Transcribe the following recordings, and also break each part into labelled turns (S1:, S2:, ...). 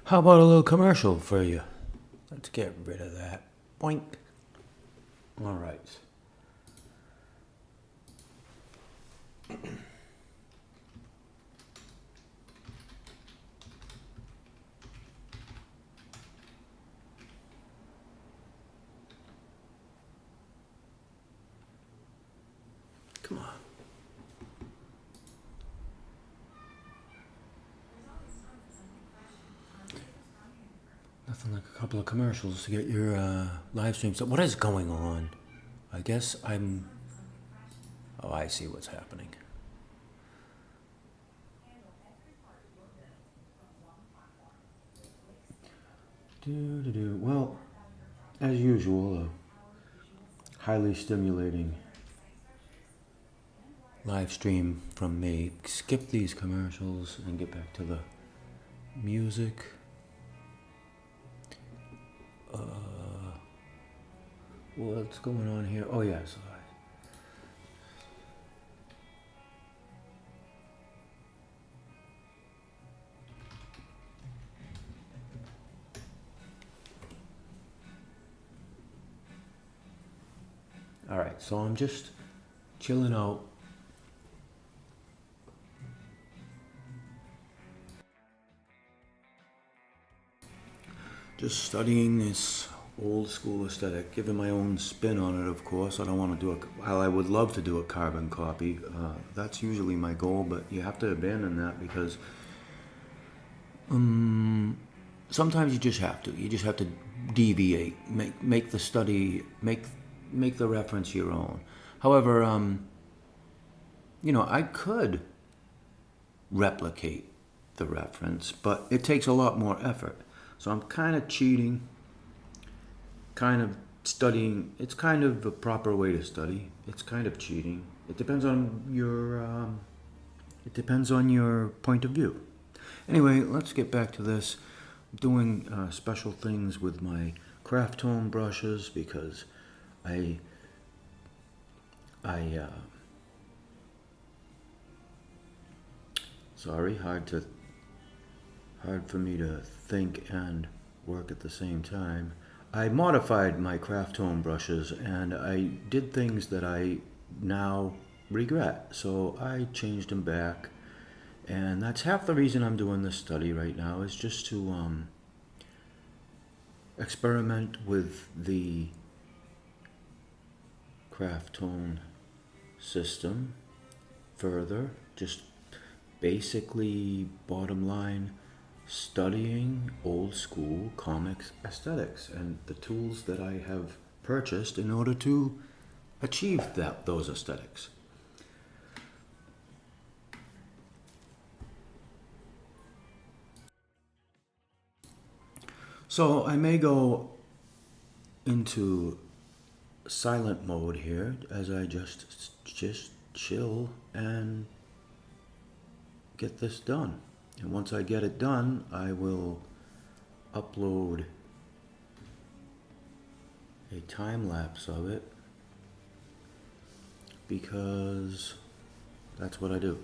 S1: How about a little commercial for you? Let's get rid of that. Boink. All right. Come on. Nothing like a couple of commercials to get your live stream. So what is going on? I guess I'm. Oh, I see what's happening. Do. Well, as usual, a highly stimulating live stream from me. Skip these commercials and get back to the music. What's going on here? Oh, yes. All right, so I'm just chilling out. Just studying this old school aesthetic, giving my own spin on it, of course. I don't want to do it, while I would love to do a carbon copy. That's usually my goal, but you have to abandon that because sometimes you just have to. You just have to deviate, make the study, make the reference your own. However, I could replicate the reference, but it takes a lot more effort. So I'm kind of cheating, kind of studying. It's kind of a proper way to study. It's kind of cheating. It depends on your point of view. Anyway, let's get back to this. I'm doing special things with my craft tone brushes because I sorry, hard for me to think and work at the same time. I modified my craft tone brushes and I did things that I now regret. So I changed them back. And that's half the reason I'm doing this study right now is just to experiment with the craft tone system further. Just basically, bottom line, studying old school comics aesthetics and the tools that I have purchased in order to achieve those aesthetics. So I may go into silent mode here as I just chill and get this done. And once I get it done, I will upload a time lapse of it because that's what I do.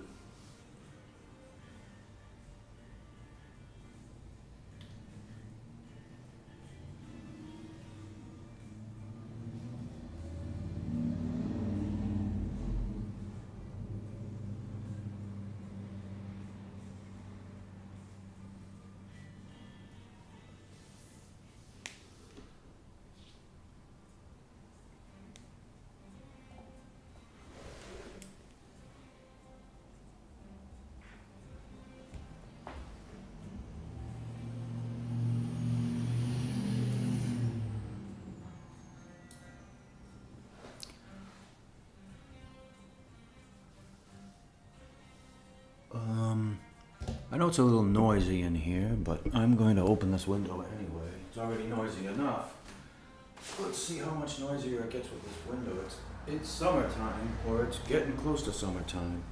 S1: I know it's a little noisy in here, but I'm going to open this window anyway. It's already noisy enough. Let's see how much noisier it gets with this window. It's summertime, or it's getting close to summertime.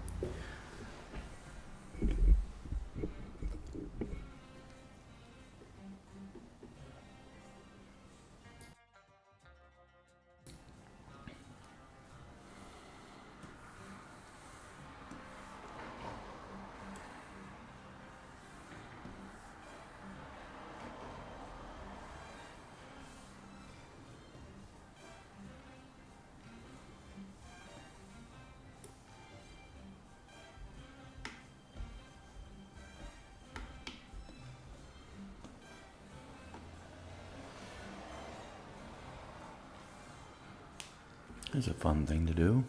S1: It's a fun thing to do.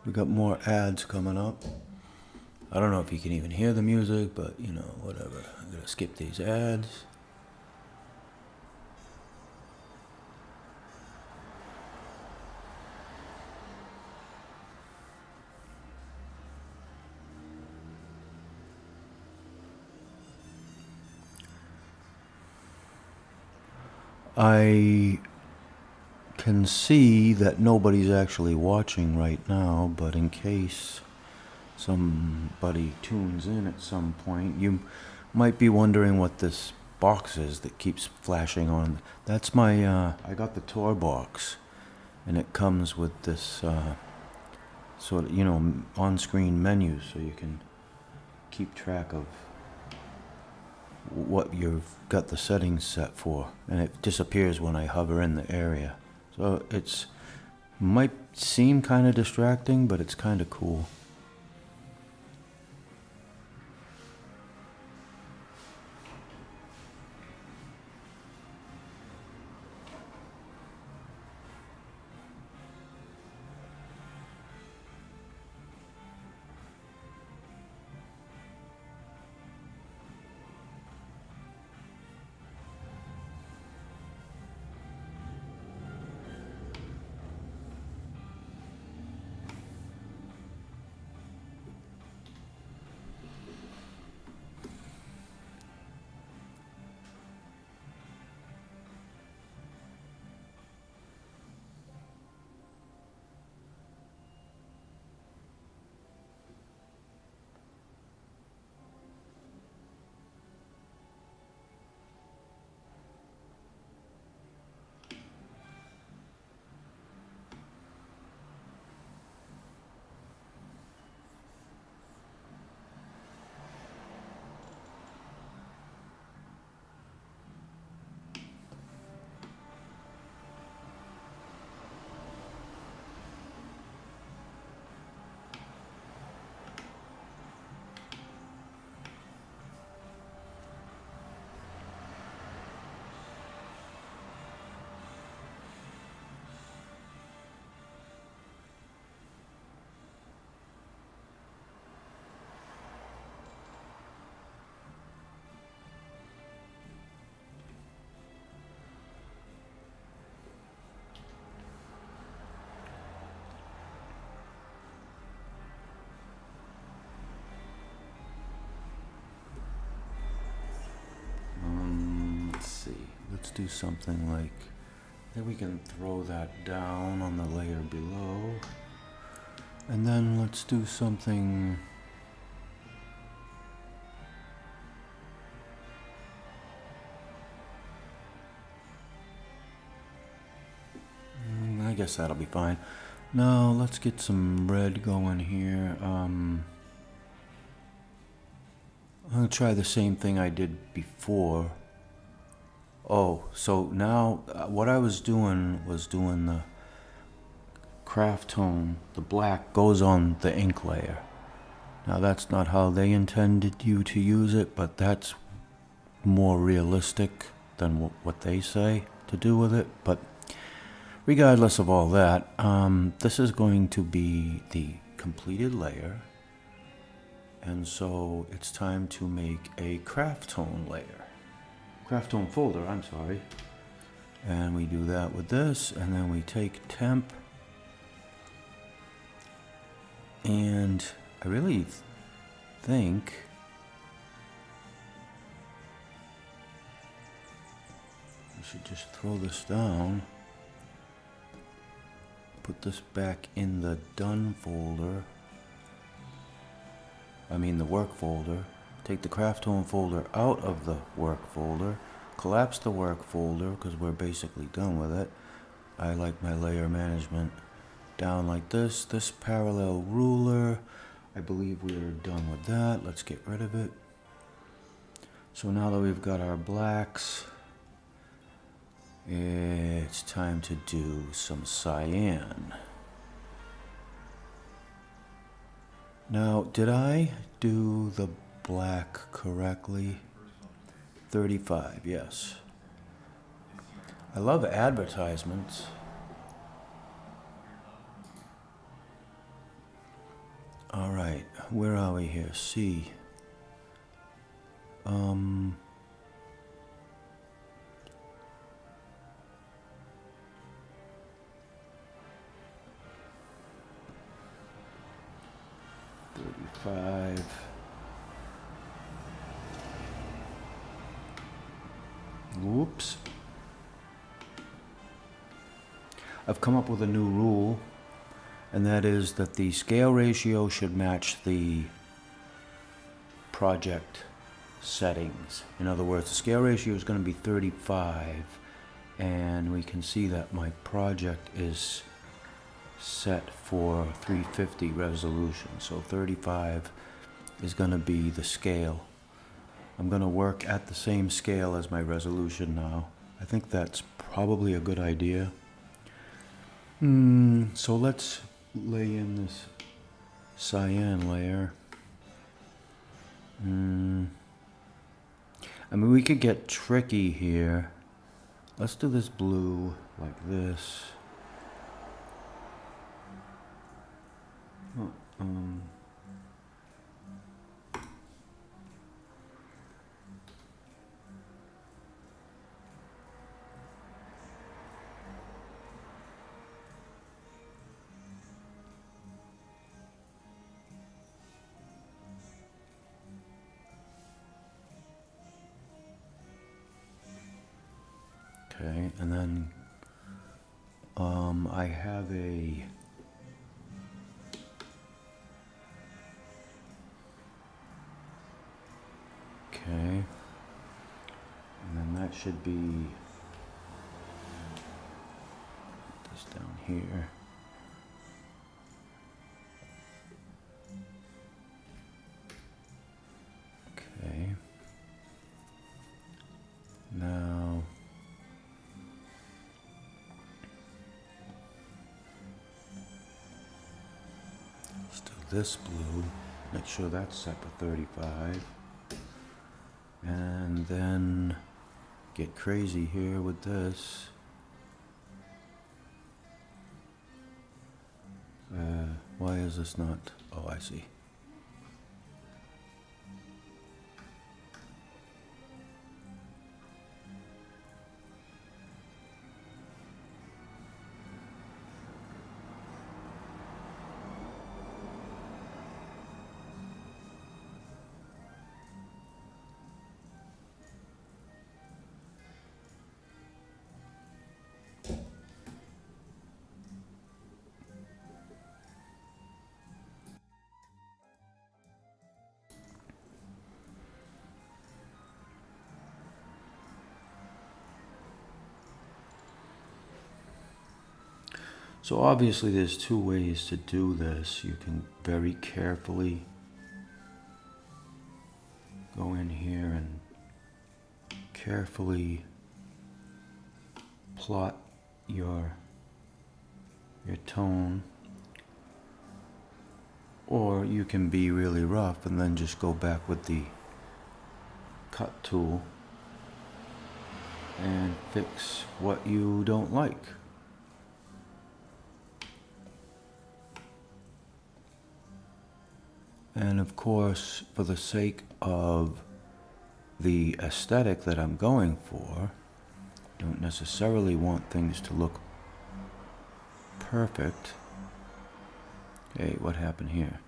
S1: We got more ads coming up. I don't know if you can even hear the music, but you know, whatever. I'm gonna skip these ads. I can see that nobody's actually watching right now, but in case somebody tunes in at some point, you might be wondering what this box is that keeps flashing on. That's my, I got the tour box, and it comes with this sort of, you know, on-screen menu, so you can keep track of what you've got the settings set for, and it disappears when I hover in the area. So it's might seem kind of distracting, but it's kind of cool. Let's do something like, then we can throw that down on the layer below. And then let's do something, I guess that'll be fine. Now let's get some red going here. I'm gonna try the same thing I did before. Oh, so now what I was doing the craft tone, the black goes on the ink layer. Now that's not how they intended you to use it, but that's more realistic than what they say to do with it. But regardless of all that, this is going to be the completed layer. And so it's time to make a craft tone layer. Craft tone folder, I'm sorry. And we do that with this, and then we take temp. And I really think we should just throw this down. Put this back in the done folder. I mean the work folder. Take the craft tone folder out of the work folder, collapse the work folder because we're basically done with it. I like my layer management down like this. This parallel ruler, I believe we are done with that. Let's get rid of it. So now that we've got our blacks, it's time to do some cyan. Now, did I do the black correctly? 35, yes. I love advertisements. All right, where are we here? C. Um, 35. Whoops. I've come up with a new rule, and that is that the scale ratio should match the project settings. In other words, the scale ratio is going to be 35, and we can see that my project is set for 350 resolution, so 35 is going to be the scale. I'm going to work at the same scale as my resolution now. I think that's probably a good idea. So let's lay in this cyan layer. I mean, we could get tricky here. Let's do this blue like this. Okay, and then I have a okay, and then that should be this down here. Okay, now let's do this blue, make sure that's set for 35, and then get crazy here with this. Why is this not? Oh, I see. So obviously there's two ways to do this. You can very carefully go in here and carefully plot your tone, or you can be really rough and then just go back with the cut tool and fix what you don't like. And of course, for the sake of the aesthetic that I'm going for, I don't necessarily want things to look perfect. Hey, what happened here?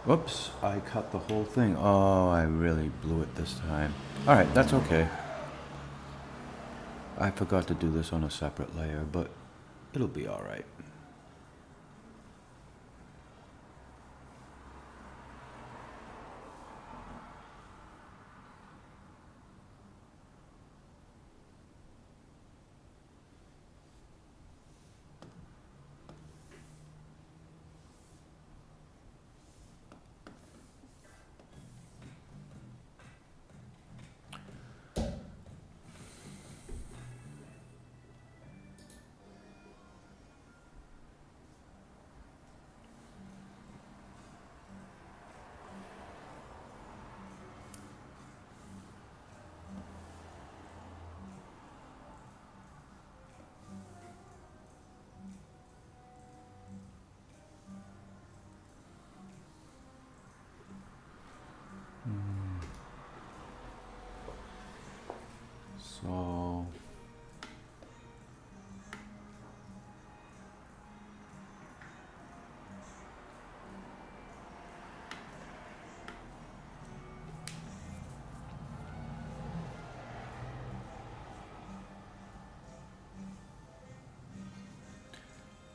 S1: Whoops, I cut the whole thing. Oh, I really blew it this time. Alright, that's okay. I forgot to do this on a separate layer, but it'll be alright.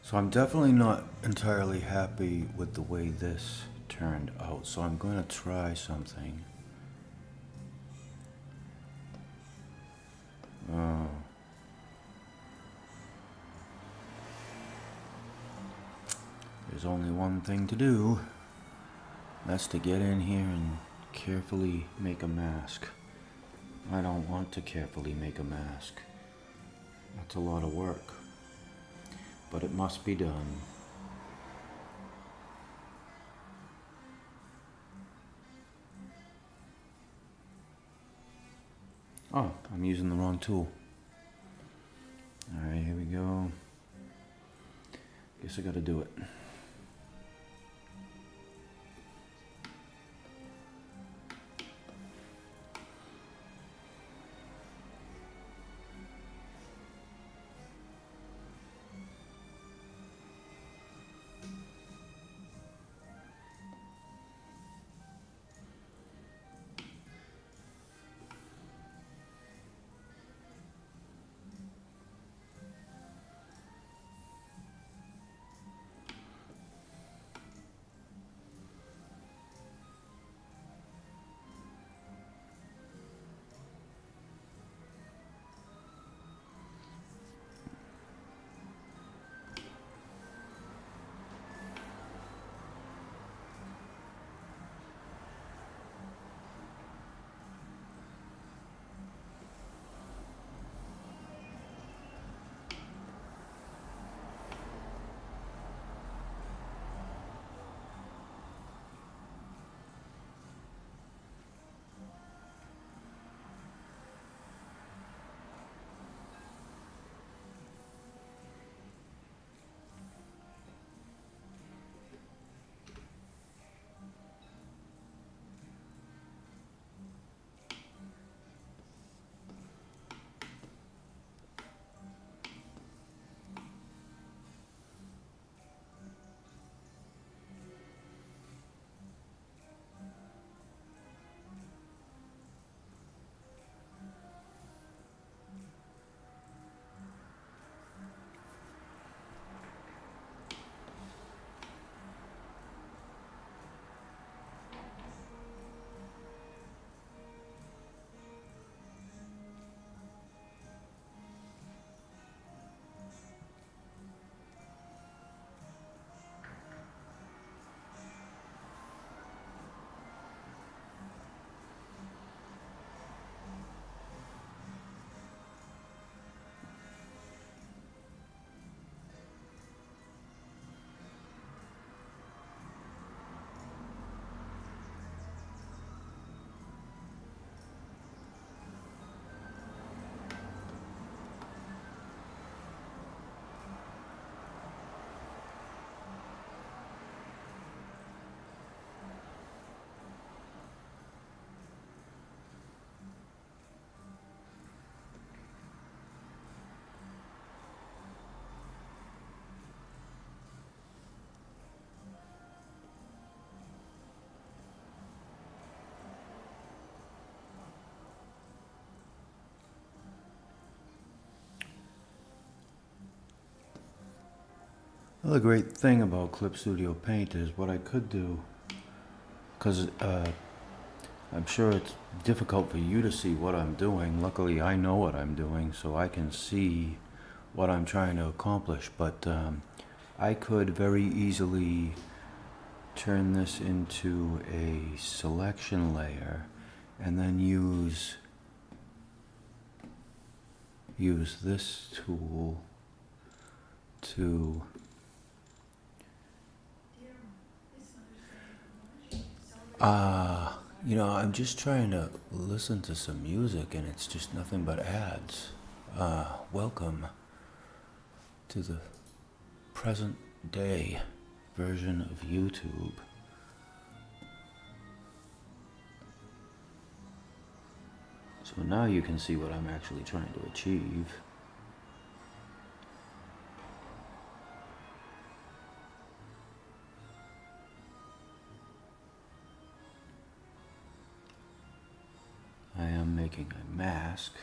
S1: So I'm definitely not entirely happy with the way this turned out, so I'm going to try something. There's only one thing to do. That's to get in here and carefully make a mask. I don't want to carefully make a mask. That's a lot of work. But it must be done. Oh, I'm using the wrong tool. Alright, here we go. Guess I gotta do it. Well, the great thing about Clip Studio Paint is what I could do, because I'm sure it's difficult for you to see what I'm doing. Luckily, I know what I'm doing, so I can see what I'm trying to accomplish. But I could very easily turn this into a selection layer and then use this tool to I'm just trying to listen to some music and it's just nothing but ads. Welcome to the present day version of YouTube. So now you can see what I'm actually trying to achieve. I am making a mask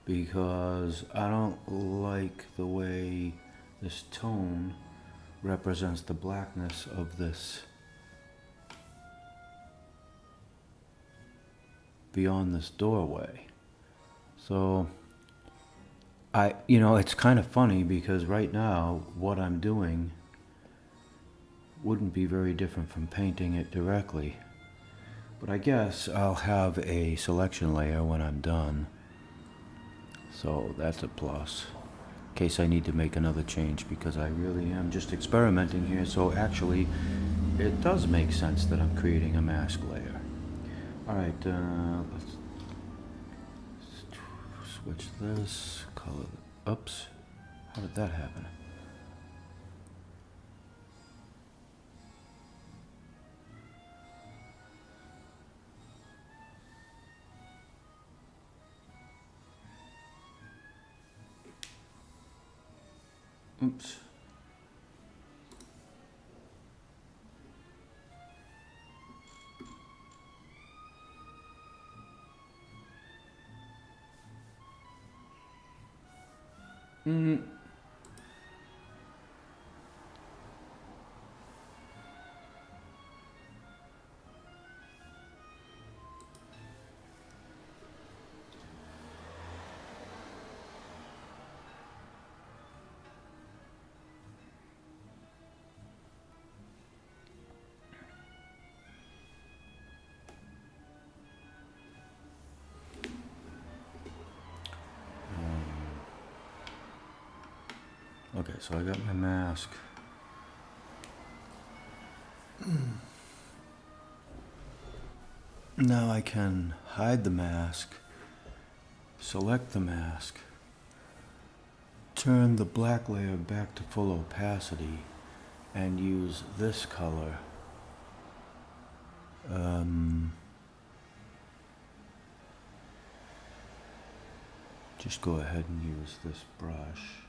S1: because I don't like the way this tone represents the blackness of this beyond this doorway. So it's kind of funny because right now what I'm doing wouldn't be very different from painting it directly. But I guess I'll have a selection layer when I'm done. So that's a plus. In case I need to make another change, because I really am just experimenting here. So actually, it does make sense that I'm creating a mask layer. Alright, let's switch this color. Oops. How did that happen? Oops. Okay, so I got my mask. Now I can hide the mask, select the mask, turn the black layer back to full opacity, and use this color. Just go ahead and use this brush.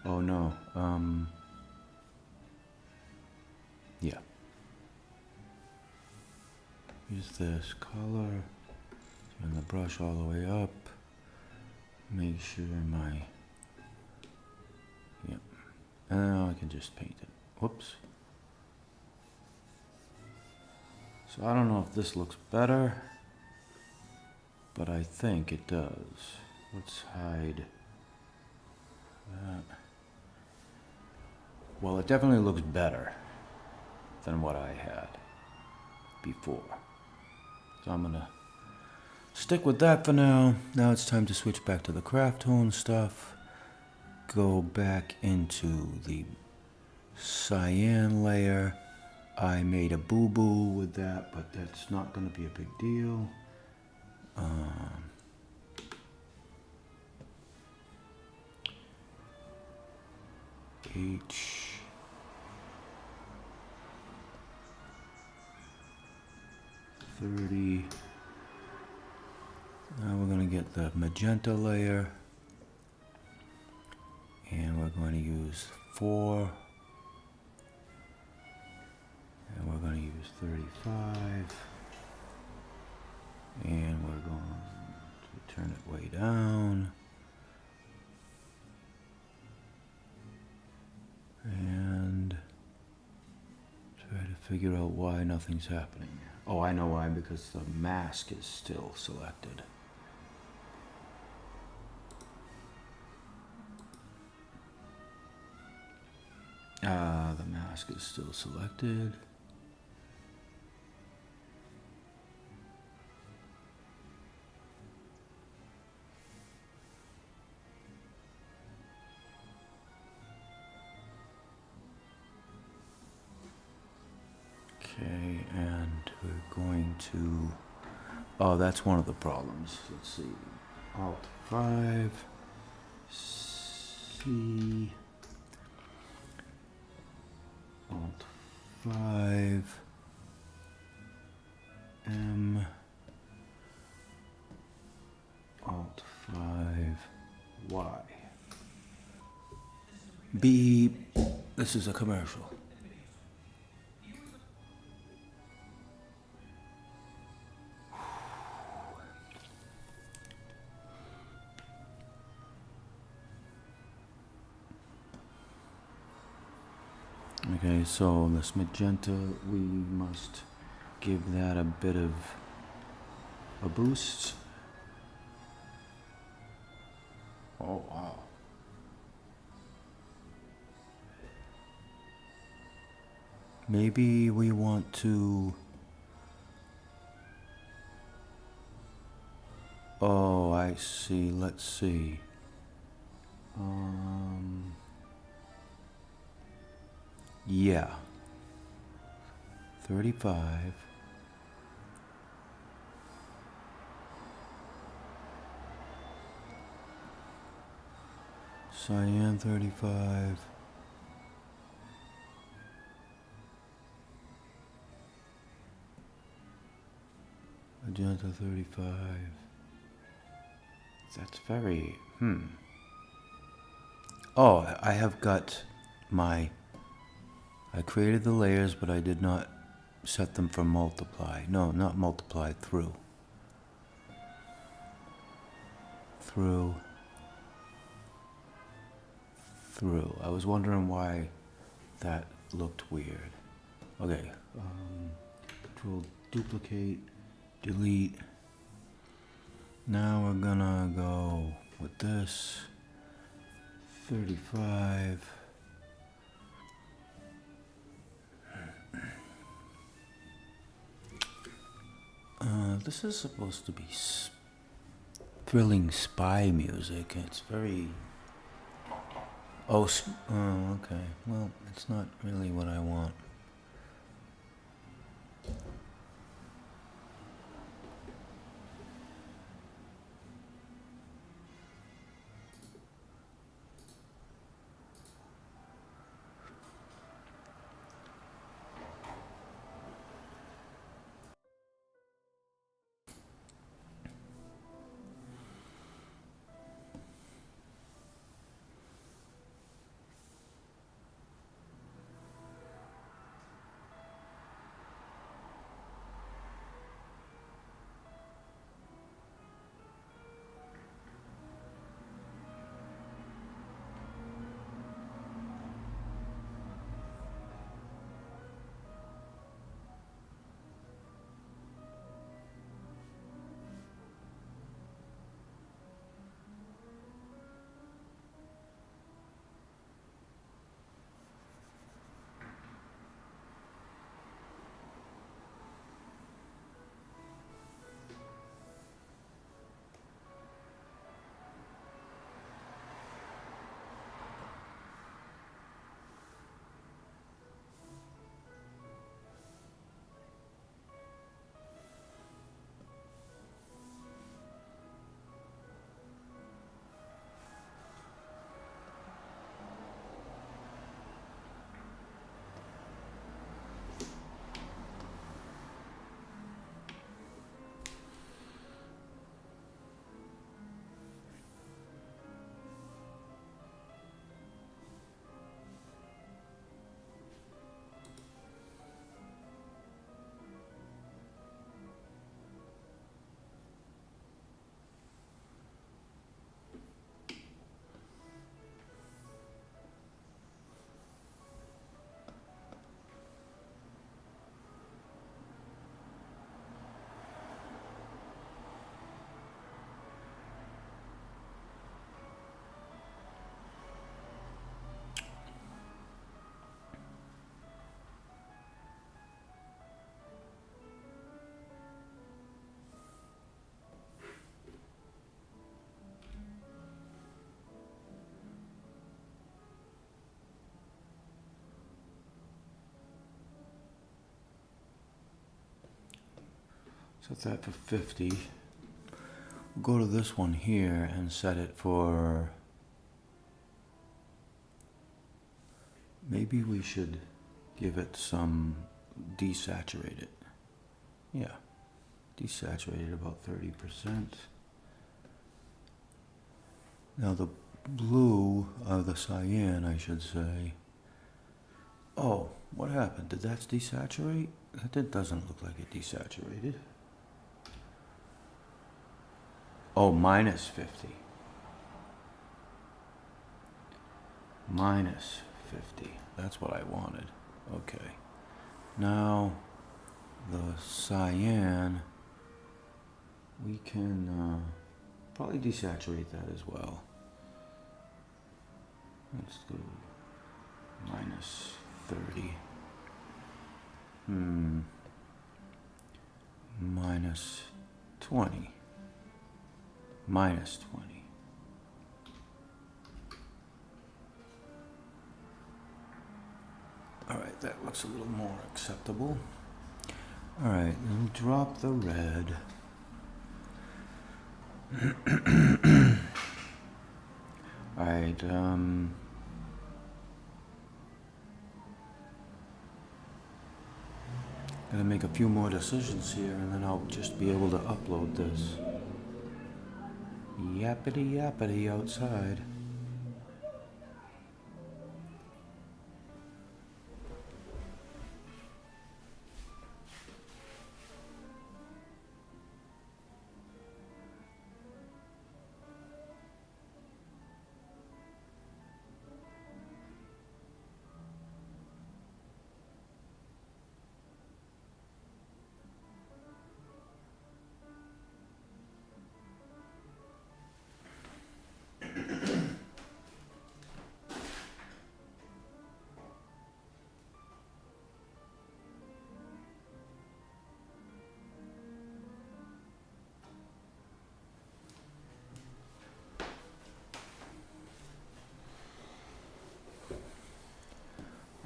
S1: Oh no, yeah. Use this color, turn the brush all the way up, make sure yep. And now I can just paint it. Whoops. So I don't know if this looks better, but I think it does. Let's hide that. Well, it definitely looks better than what I had before. So I'm gonna stick with that for now. Now it's time to switch back to the craft tone stuff. Go back into the cyan layer. I made a boo-boo with that, but that's not gonna be a big deal. H30. Now we're going to get the magenta layer, and we're going to use 4, and we're going to use 35, and we're going to turn it way down, and try to figure out why nothing's happening. Oh, I know why, because the mask is still selected. The mask is still selected. Okay, and we're going to, oh, that's one of the problems. Let's see, Alt 5, C, Alt 5 M Alt 5 Y. Beep. This is a commercial. Okay, so this magenta, we must give that a bit of a boost. Oh, wow. Maybe we want to... Oh, I see. Let's see. Yeah. 35. Cyan 35. Magenta 35. That's very... Oh, I have got my... I created the layers, but I did not set them for multiply. No, not multiply, through. Through. I was wondering why that looked weird. Okay, control duplicate, delete. Now we're gonna go with this. 35. This is supposed to be thrilling spy music. It's very... Oh, okay. Well, it's not really what I want. Set that for 50. We'll go to this one here and set it for... Maybe we should give it some desaturated. Yeah, desaturated about 30%. Now the blue, the cyan, I should say. Oh, what happened? Did that desaturate? That doesn't look like it desaturated. Oh, minus 50. Minus 50. That's what I wanted. Okay. Now, the cyan, we can probably desaturate that as well. Let's do minus 30. Minus 20. Minus 20. All right, that looks a little more acceptable. All right, then drop the red. All right, gotta make a few more decisions here, and then I'll just be able to upload this. Yappity yappity outside.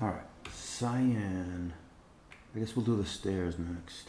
S1: All right, cyan. I guess we'll do the stairs next.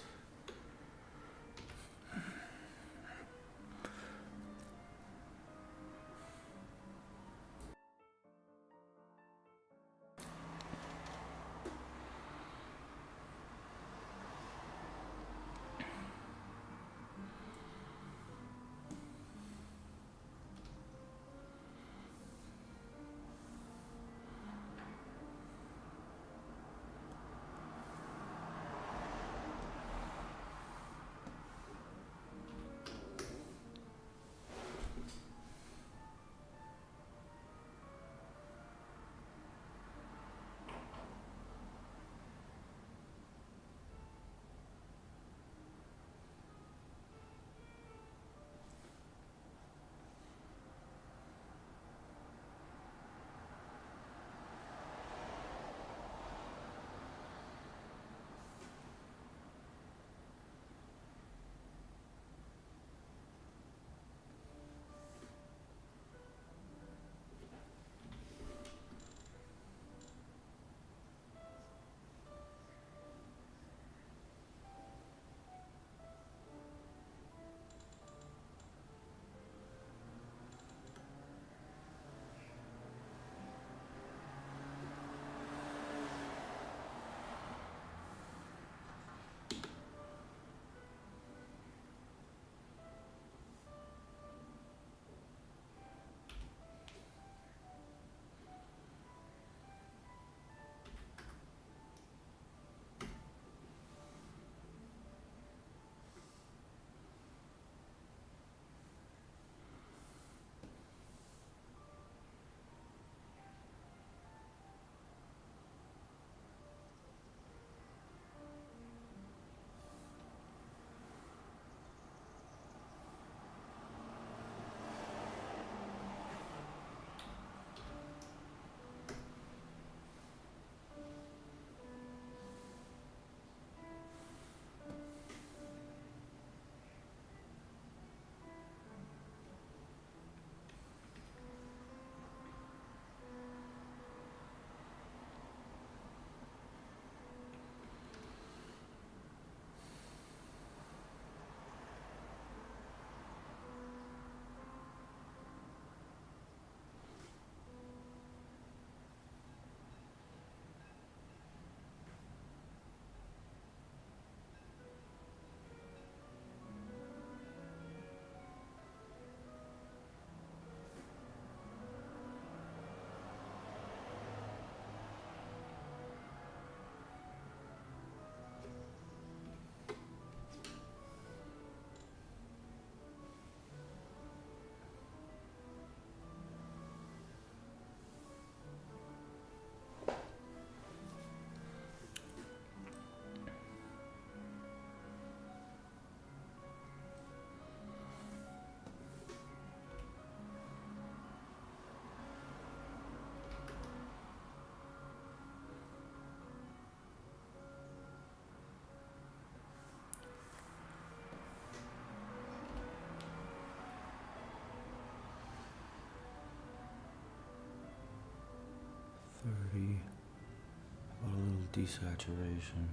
S1: Desaturation.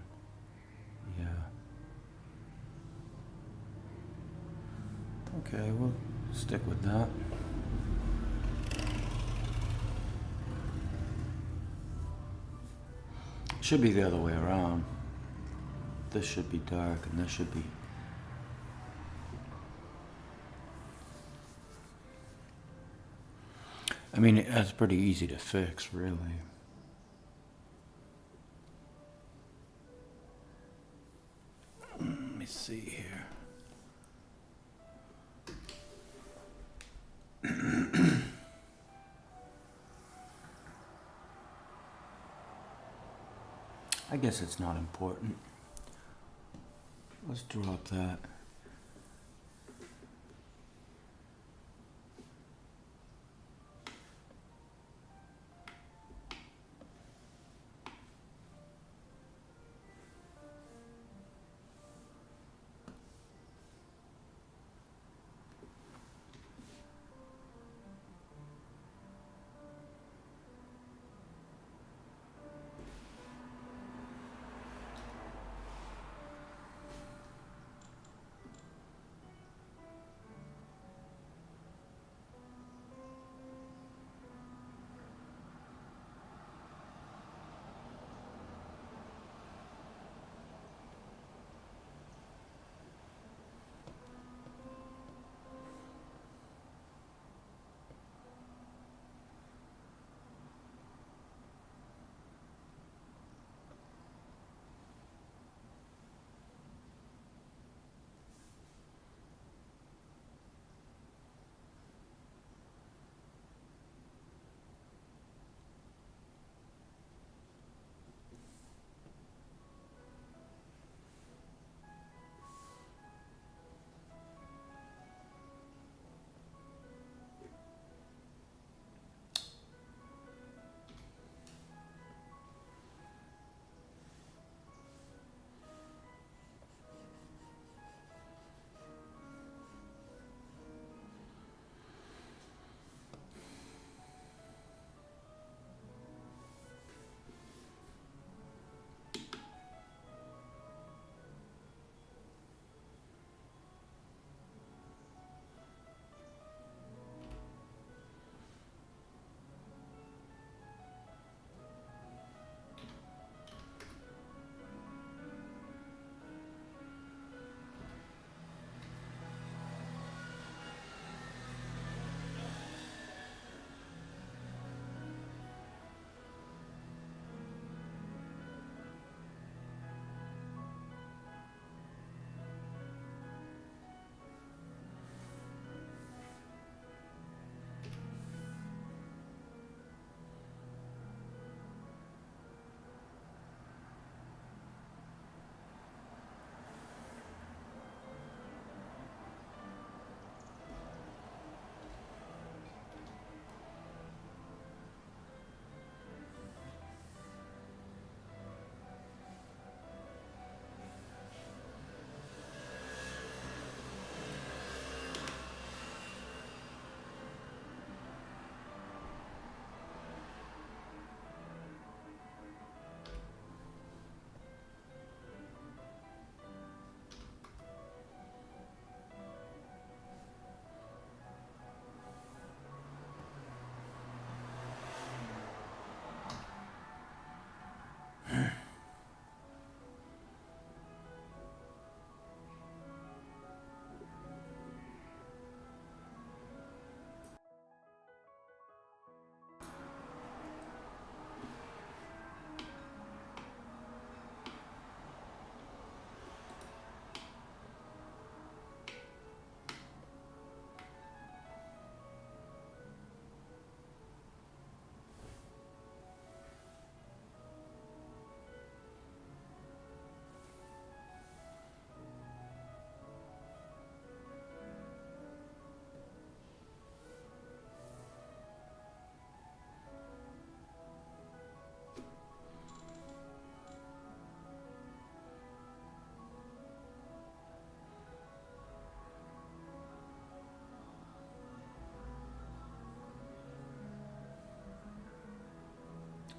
S1: Yeah. Okay, we'll stick with that. Should be the other way around. This should be dark and this should be... I mean, that's pretty easy to fix, really. Let me see here. I guess it's not important. Let's drop that.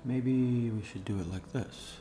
S1: Maybe we should do it like this.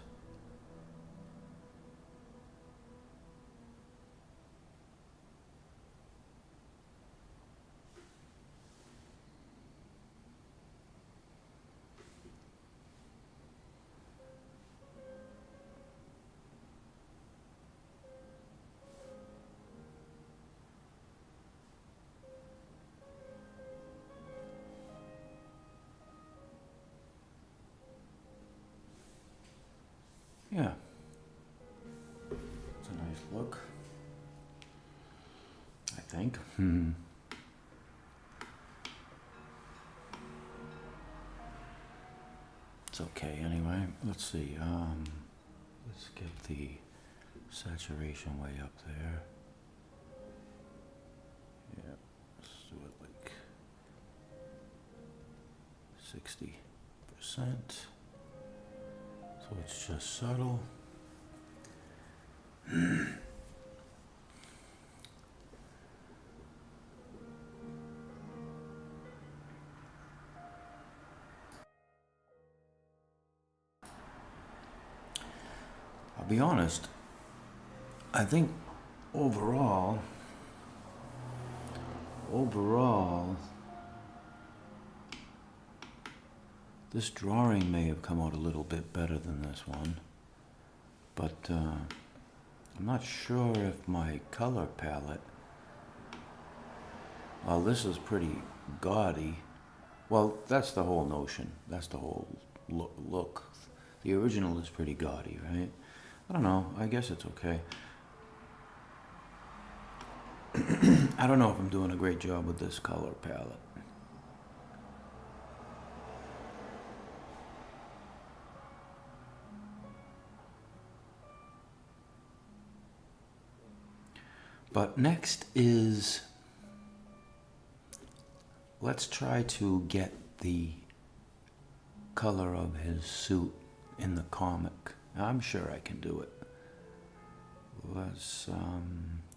S1: look. I think. It's okay anyway. Let's see. Let's get the saturation way up there. Yeah, let's do it like 60%. So it's just subtle. I'll be honest, I think overall, this drawing may have come out a little bit better than this one, but I'm not sure if my color palette, well, this is pretty gaudy. Well, that's the whole notion. That's the whole look. The original is pretty gaudy, right? I don't know. I guess it's okay. I don't know if I'm doing a great job with this color palette. But next is, let's try to get the color of his suit in the comic. I'm sure I can do it. Let's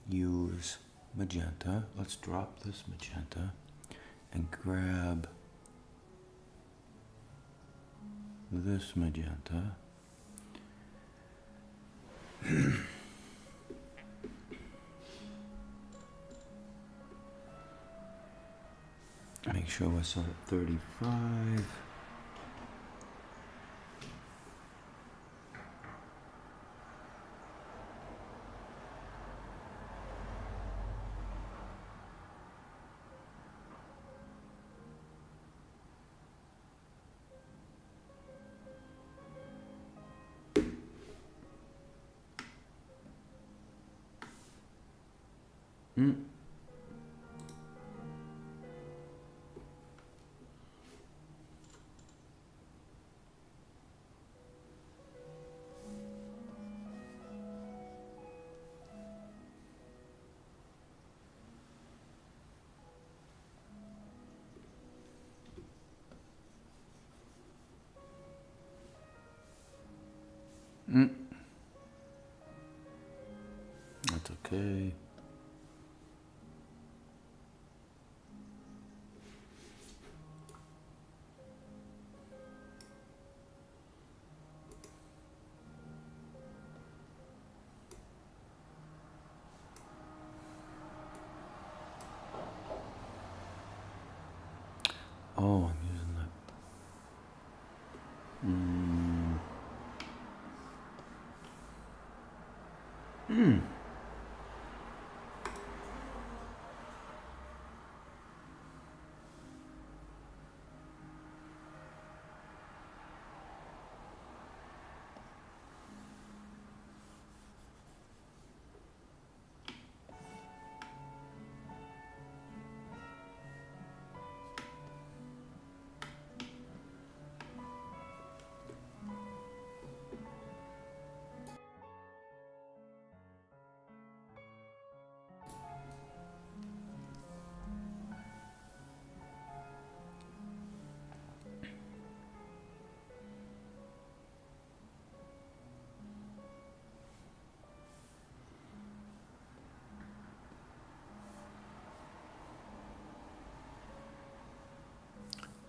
S1: use magenta. Let's drop this magenta and grab this magenta. Make sure we're set at 35. That's okay. Oh, I'm using that.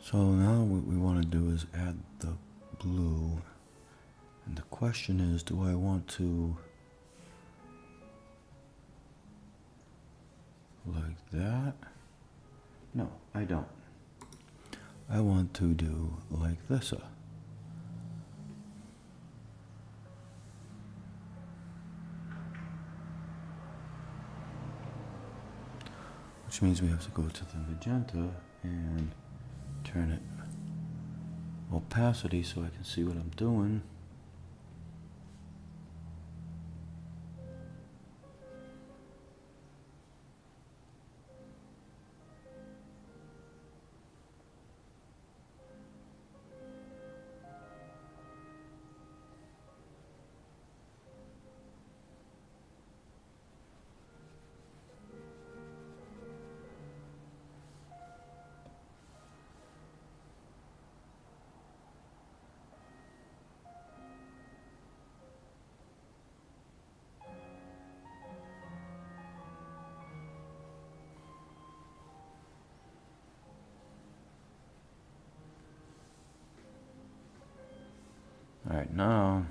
S1: So now what we want to do is add the blue. And the question is, do I want to like that? No, I don't. I want to do like this. Which means we have to go to the magenta and turn it opacity so I can see what I'm doing. right now.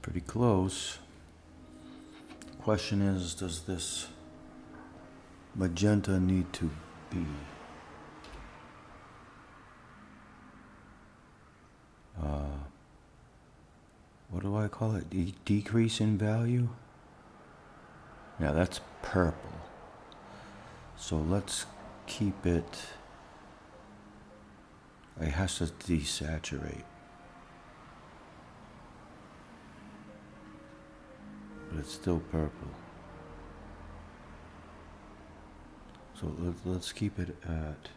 S1: Pretty close. Question is, does this magenta need to be what do I call it? Decrease in value? Yeah, that's purple. So let's keep it. It has to desaturate. But it's still purple. So let's keep it at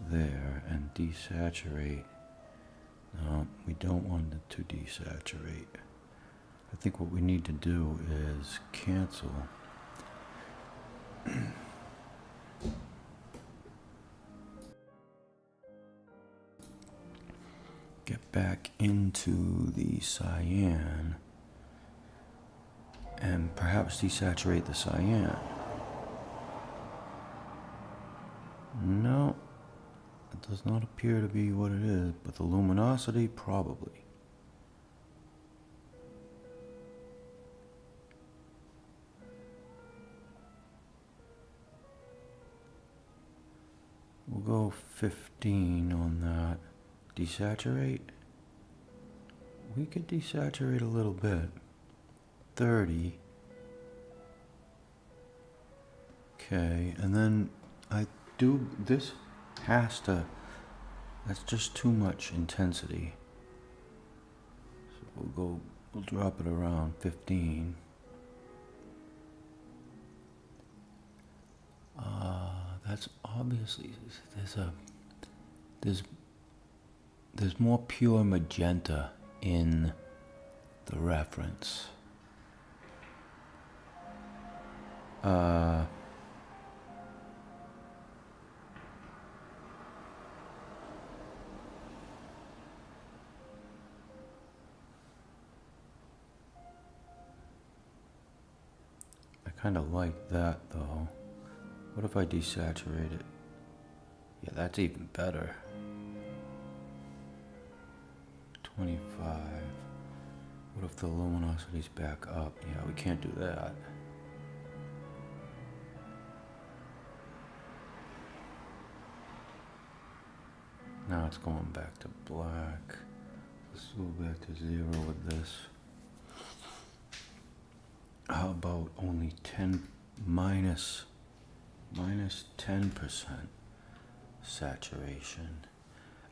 S1: there and desaturate. No, we don't want it to desaturate. I think what we need to do is cancel. Get back into the cyan and perhaps desaturate the cyan. No, it does not appear to be what it is, but the luminosity probably. We'll go 15 on that. Desaturate. We could desaturate a little bit. 30. Okay, and then this has to, that's just too much intensity. So we'll drop it around 15. That's obviously, there's more pure magenta in the reference. I kind of like that though. What if I desaturate it? Yeah, that's even better. 25. What if the luminosity's back up? Yeah, we can't do that. Now it's going back to black. Let's go back to 0 with this. How about only 10 minus 10% saturation?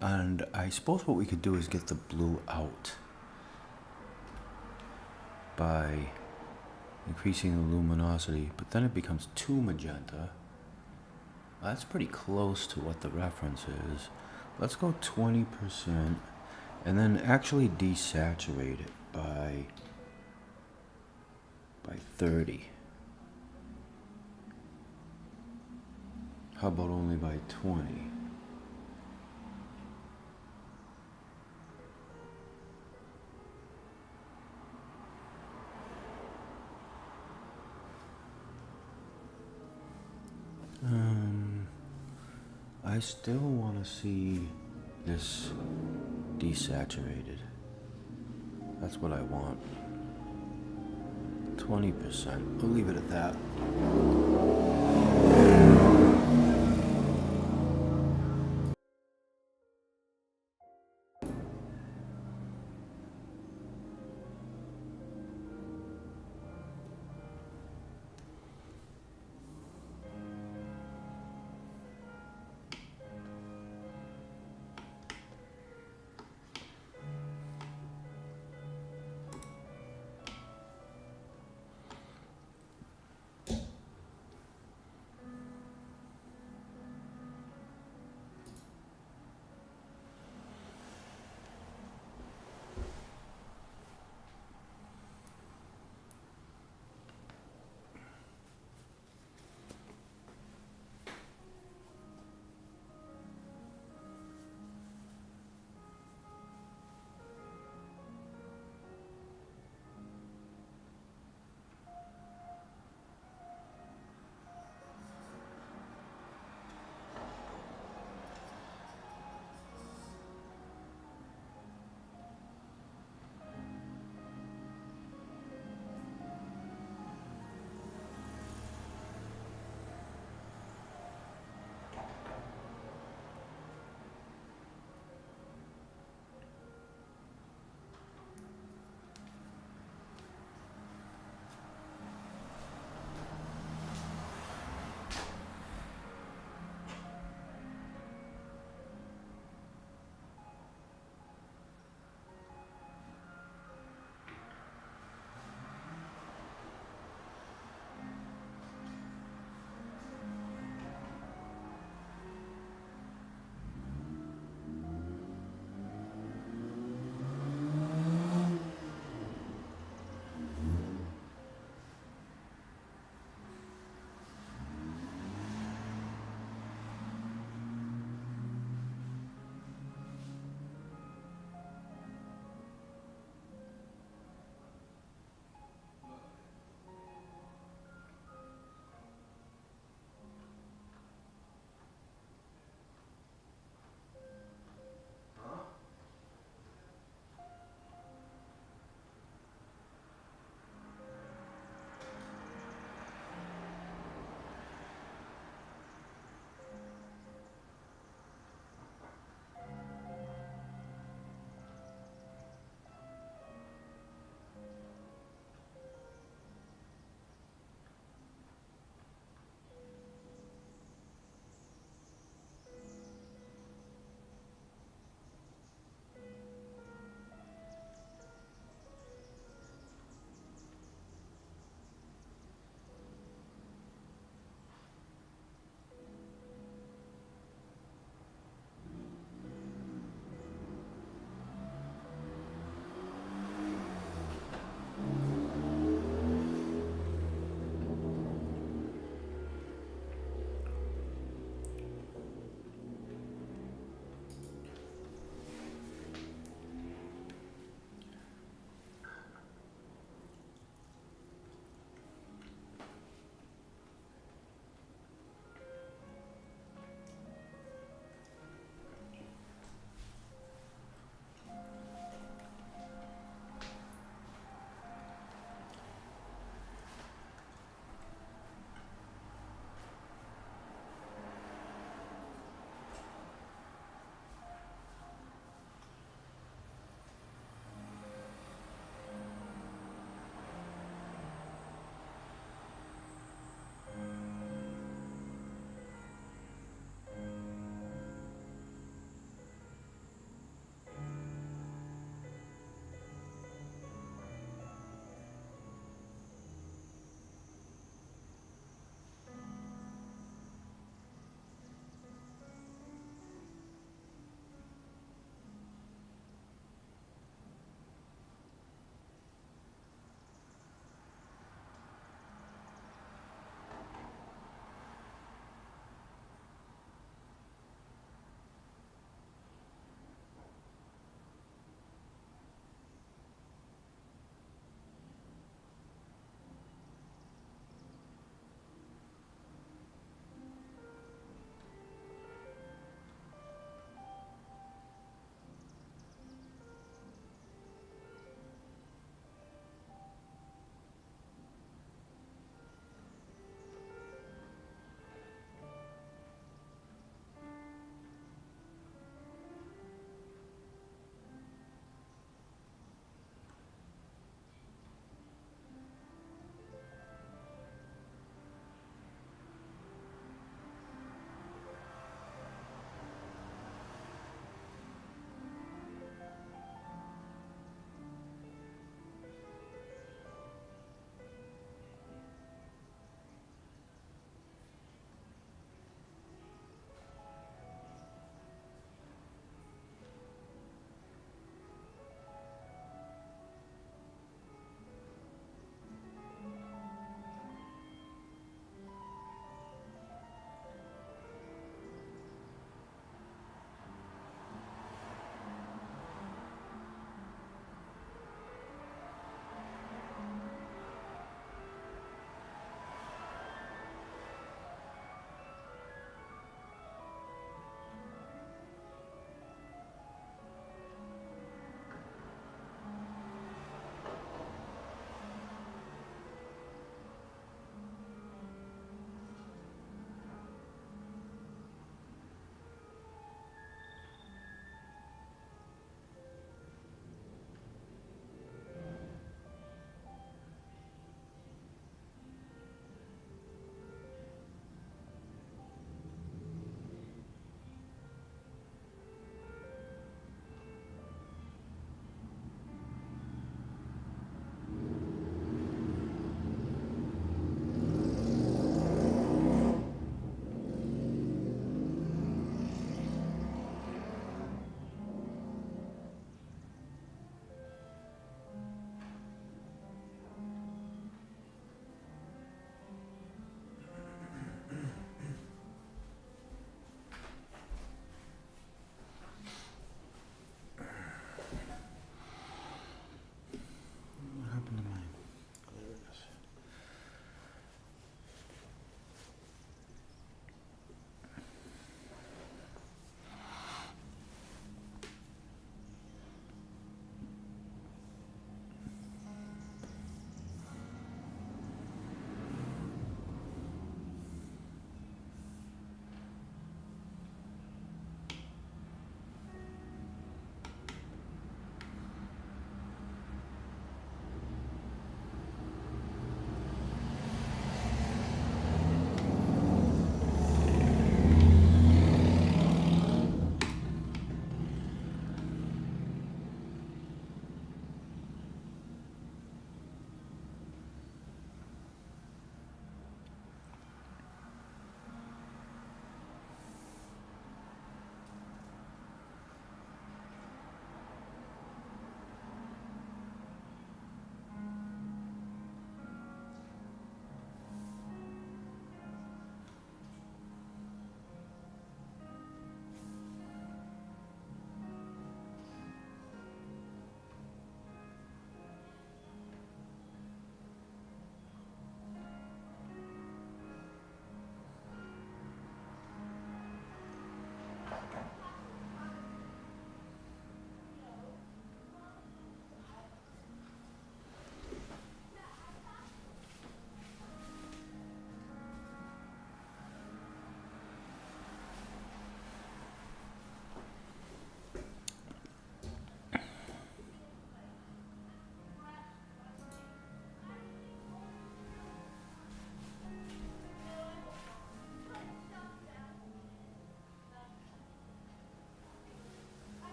S1: And I suppose what we could do is get the blue out by increasing the luminosity, but then it becomes too magenta. That's pretty close to what the reference is. Let's go 20% and then actually desaturate it by 30. How about only by 20? I still want to see this desaturated. That's what I want. 20%. We'll leave it at that.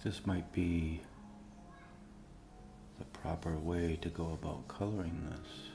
S1: this might be the proper way to go about coloring this.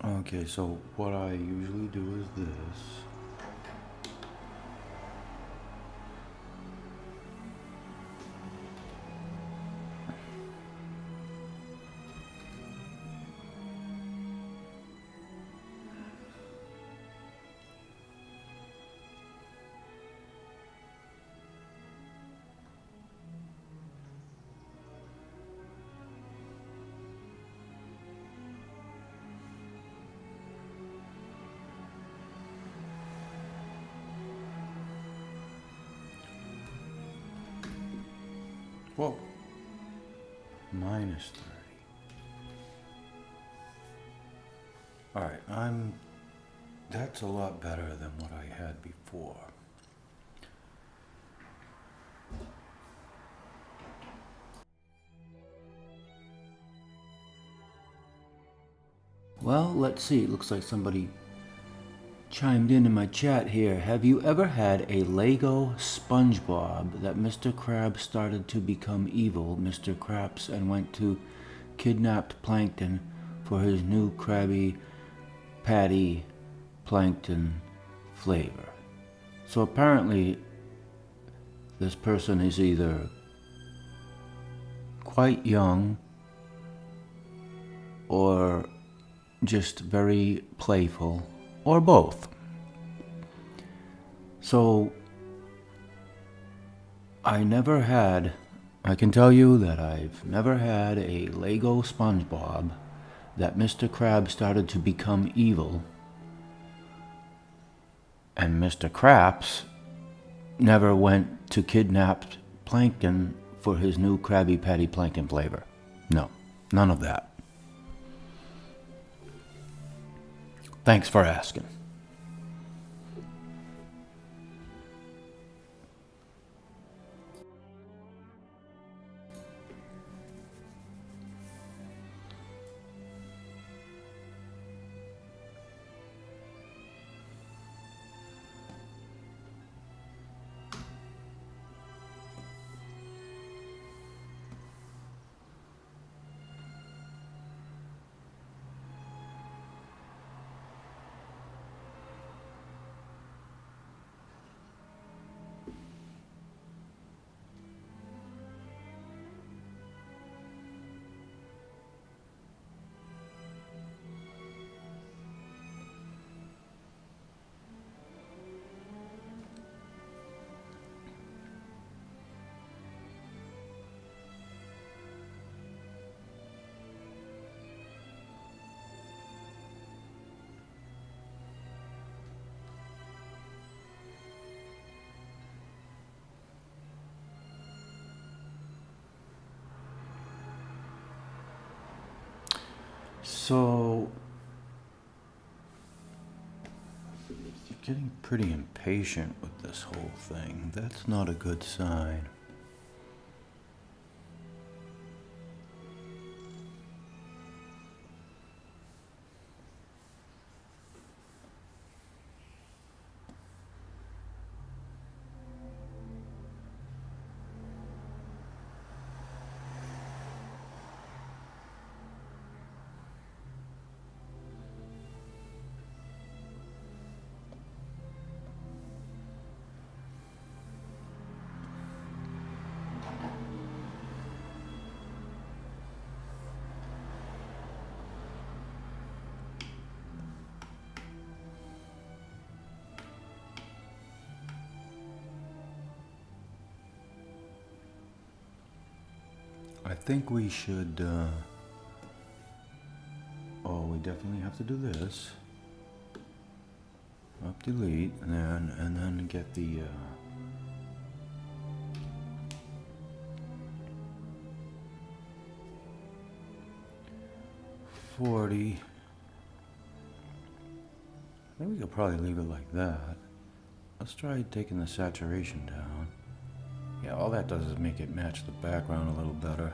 S1: Okay, so what I usually do is this. Whoa. -30. Alright, that's a lot better than what I had before. Well, let's see. It looks like somebody chimed in my chat here. Have you ever had a Lego SpongeBob that Mr. Krabs started to become evil, Mr. Krabs, and went to kidnapped Plankton for his new Krabby Patty Plankton flavor? So apparently this person is either quite young or just very playful, or both. So I can tell you that I've never had a Lego SpongeBob that Mr. Krabs started to become evil, and Mr. Krabs never went to kidnap Plankton for his new Krabby Patty Plankton flavor. No, none of that. Thanks for asking. So, you're getting pretty impatient with this whole thing. That's not a good sign. I think we should, oh, we definitely have to do this. Up delete, and then get the, 40. I think we could probably leave it like that. Let's try taking the saturation down. Yeah, all that does is make it match the background a little better,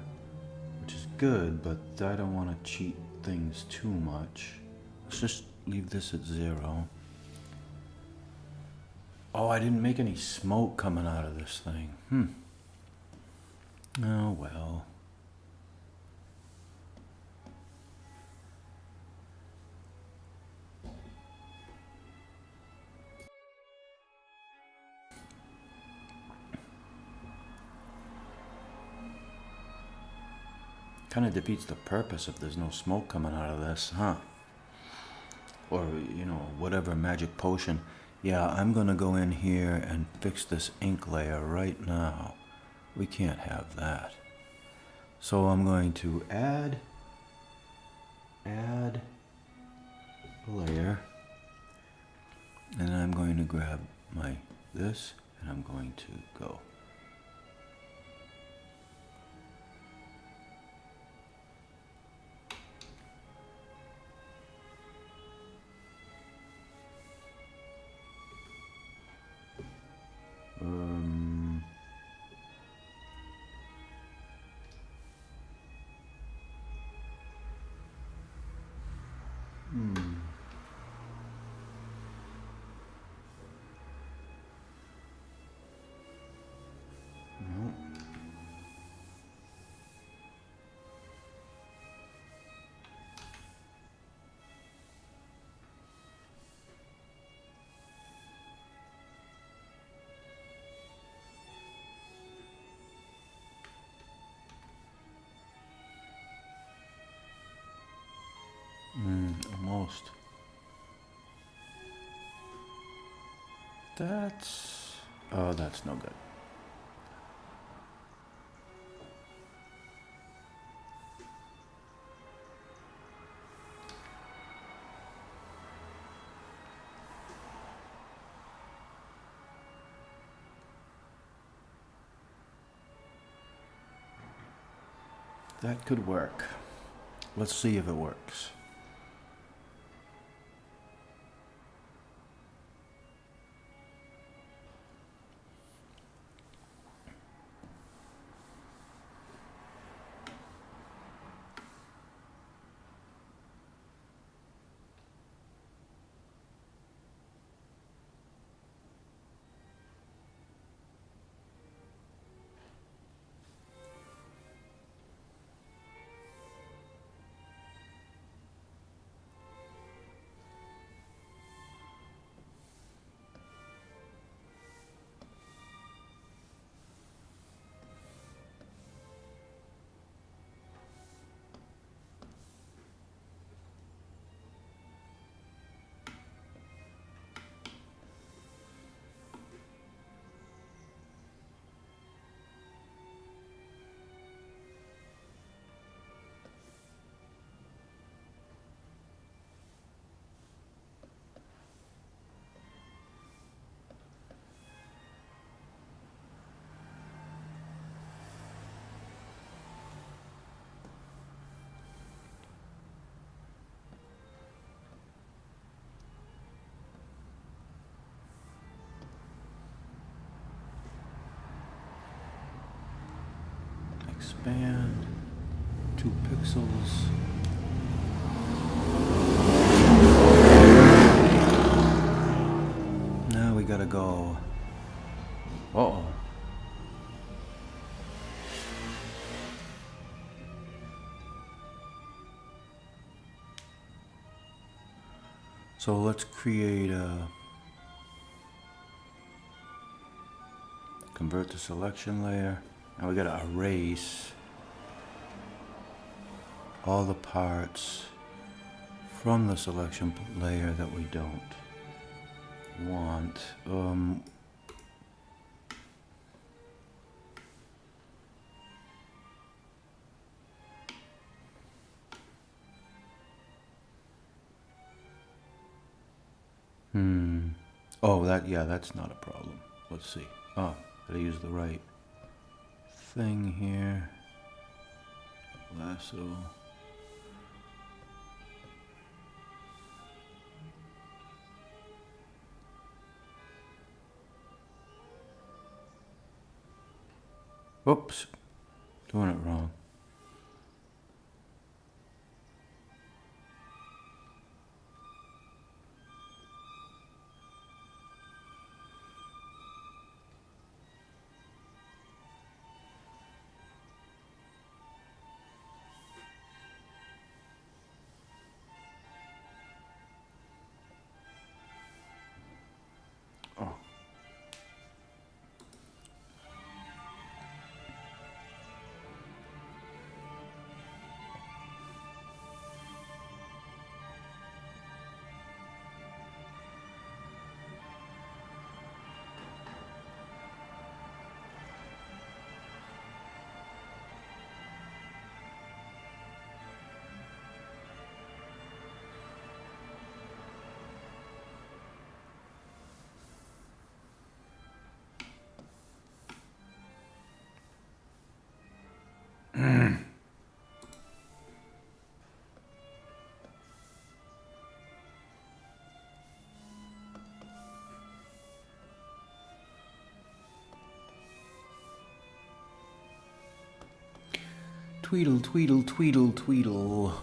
S1: which is good, but I don't want to cheat things too much. Let's just leave this at 0. Oh, I didn't make any smoke coming out of this thing. Oh, well. Kind of defeats the purpose if there's no smoke coming out of this, huh? Or, whatever magic potion. Yeah, I'm gonna go in here and fix this ink layer right now. We can't have that. So I'm going to add a layer, and I'm going to grab this, and I'm going to go. Almost. That's no good. That could work. Let's see if it works. expand 2 pixels. Now we gotta go. Uh-oh. So let's create a convert to selection layer. Now we gotta erase all the parts from the selection layer that we don't want. Oh, that's not a problem. Let's see. Oh, gotta use the right thing here. Lasso. Oops, doing it wrong. Oh. Tweedle, tweedle, tweedle, tweedle.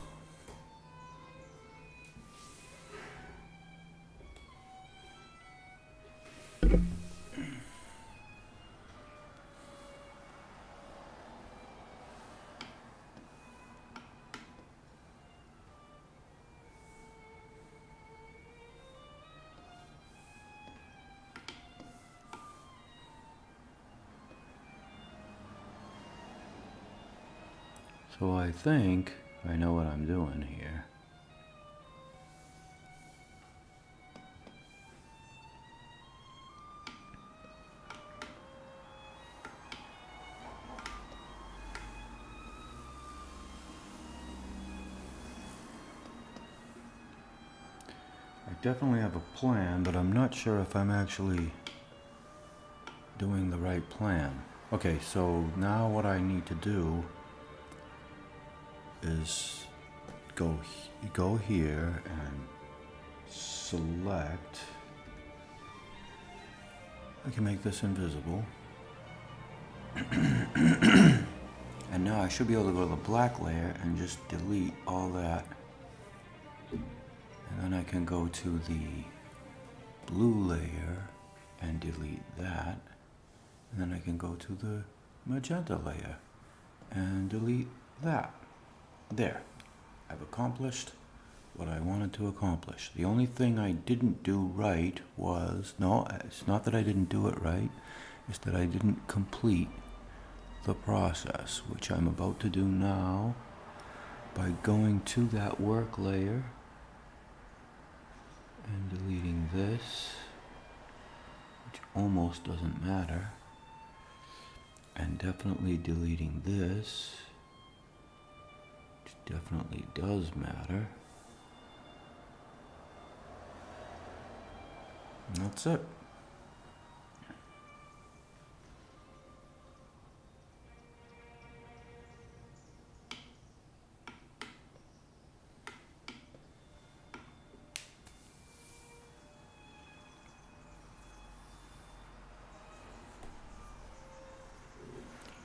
S1: So I think I know what I'm doing here. I definitely have a plan, but I'm not sure if I'm actually doing the right plan. Okay, so now what I need to do is go here and select. I can make this invisible. And now I should be able to go to the black layer and just delete all that. And then I can go to the blue layer and delete that. And then I can go to the magenta layer and delete that. There. I've accomplished what I wanted to accomplish. The only thing I didn't do right was, no, it's not that I didn't do it right, it's that I didn't complete the process, which I'm about to do now by going to that work layer and deleting this, which almost doesn't matter, and definitely deleting this, which definitely does matter. And that's it.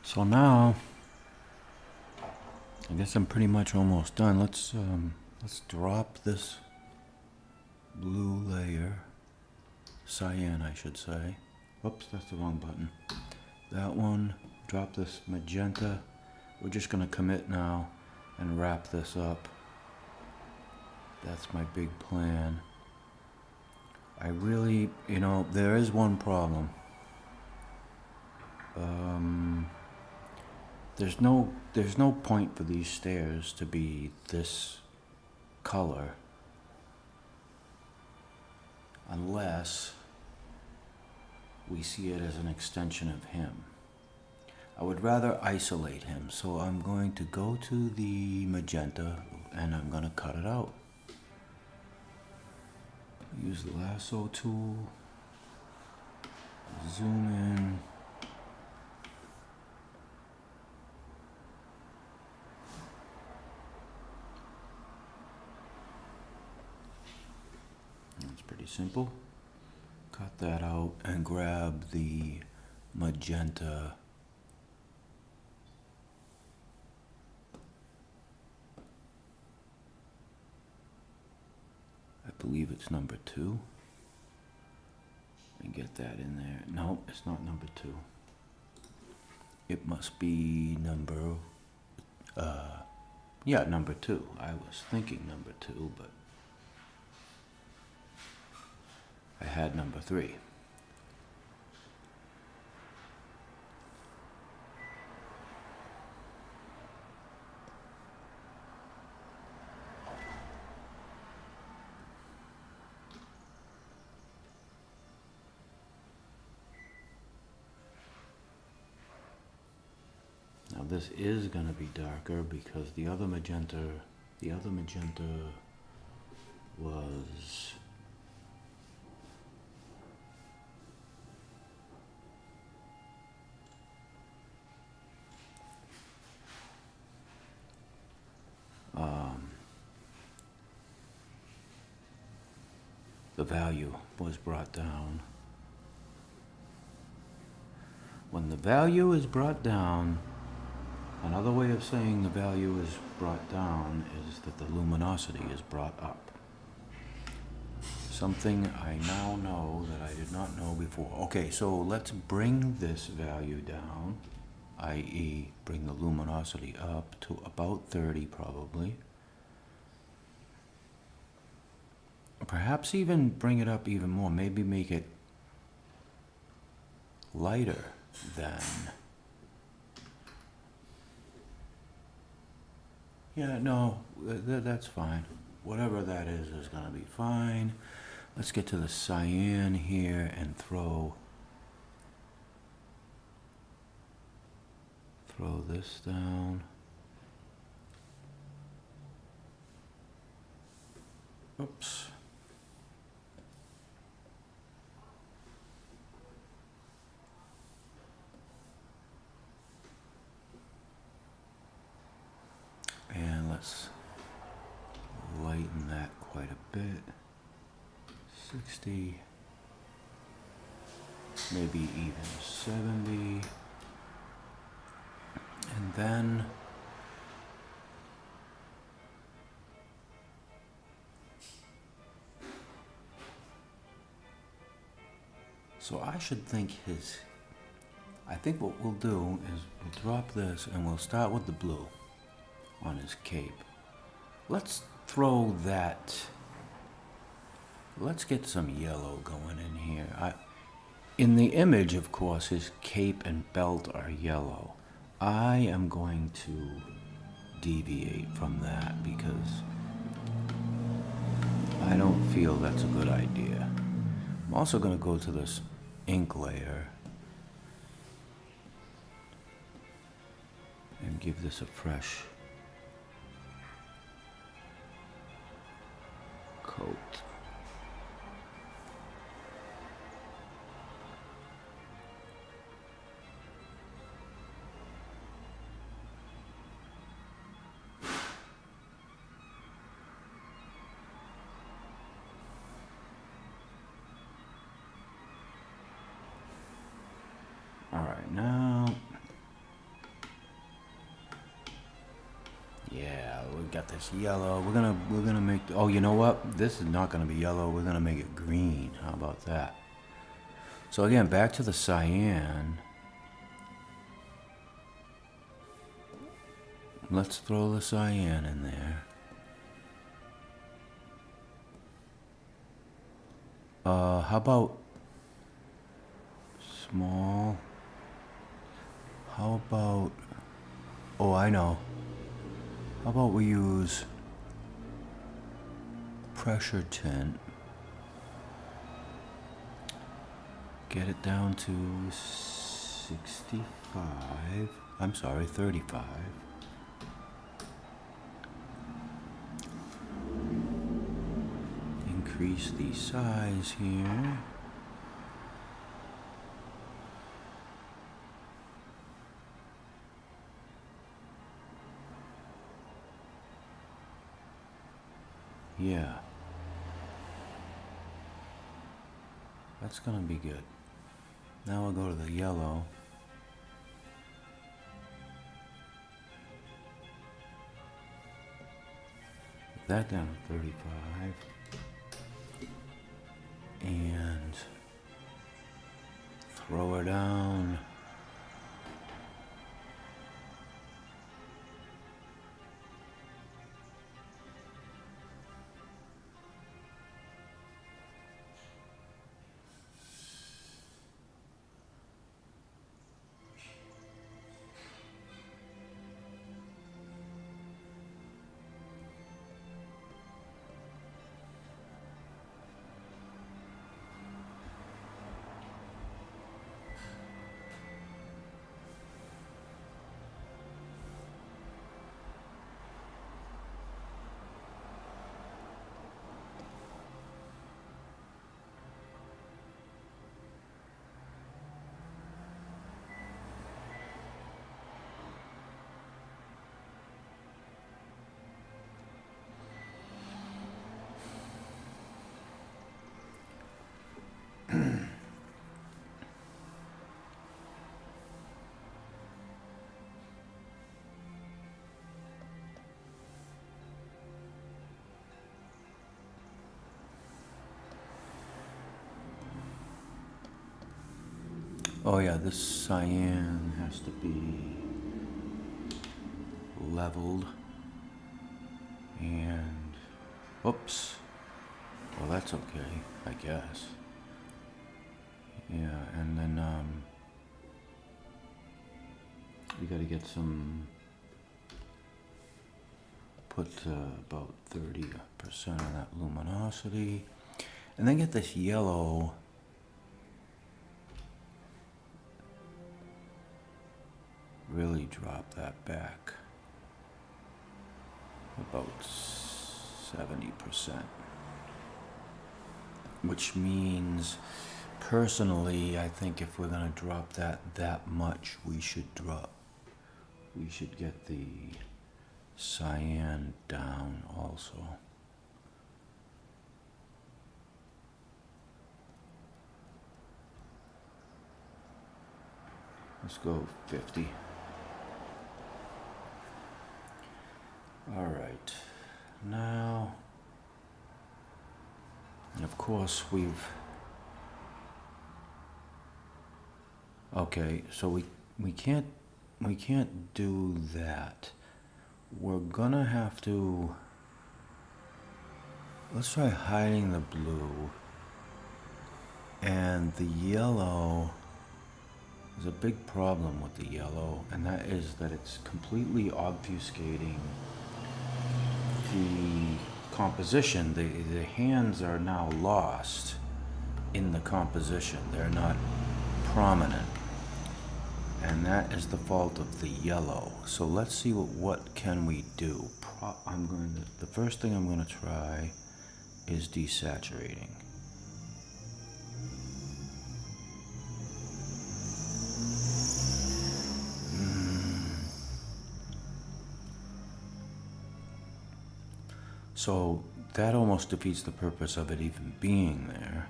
S1: So now guess I'm pretty much almost done. Let's drop this blue layer, cyan I should say. Oops, that's the wrong button. That one, drop this magenta. We're just gonna commit now and wrap this up. That's my big plan. I really, there is one problem. There's no point for these stairs to be this color unless we see it as an extension of him. I would rather isolate him, so I'm going to go to the magenta and I'm going to cut it out. Use the lasso tool, zoom in. It's pretty simple. Cut that out and grab the magenta. I believe it's number 2. And get that in there. No, it's not number 2. It must be number, number 2. I was thinking number 2, but I had number 3. Now this is going to be darker because the other magenta was the value was brought down. When the value is brought down, another way of saying the value is brought down is that the luminosity is brought up. Something I now know that I did not know before. Okay, so let's bring this value down, i.e. bring the luminosity up to about 30 probably. Perhaps even bring it up even more, maybe make it lighter than. Yeah, no, that's fine. Whatever that is gonna be fine. Let's get to the cyan here and throw this down. Oops. And let's lighten that quite a bit. 60, maybe even 70. And then so I should think I think what we'll do is we'll drop this and we'll start with the blue on his cape. Let's throw that. Let's get some yellow going in here. In the image, of course, his cape and belt are yellow. I am going to deviate from that because I don't feel that's a good idea. I'm also going to go to this ink layer and give this a fresh coat. All right, now, we got this yellow. We're gonna make. Oh, you know what? This is not gonna be yellow. We're gonna make it green. How about that? So again, back to the cyan. Let's throw the cyan in there. How about small? How about, oh, I know. How about we use pressure tint? Get it down to 65. I'm sorry, 35. Increase the size here. Yeah. That's gonna be good. Now we'll go to the yellow. Put that down to 35. And throw her down. Oh yeah, this cyan has to be leveled. And, oops. Well, that's okay, I guess. Yeah, and then, we gotta get some, put about 30% of that luminosity. And then get this yellow. Really drop that back about 70%, which means personally I think if we're going to drop that much, we should get the cyan down also. Let's go 50. All right, now, and of course okay, so we can't do that. We're gonna have to, let's try hiding the blue, and the yellow. There's a big problem with the yellow, and that is that it's completely obfuscating the composition. The hands are now lost in the composition. They're not prominent. And that is the fault of the yellow. So let's see what can we do. The first thing I'm going to try is desaturating. So that almost defeats the purpose of it even being there.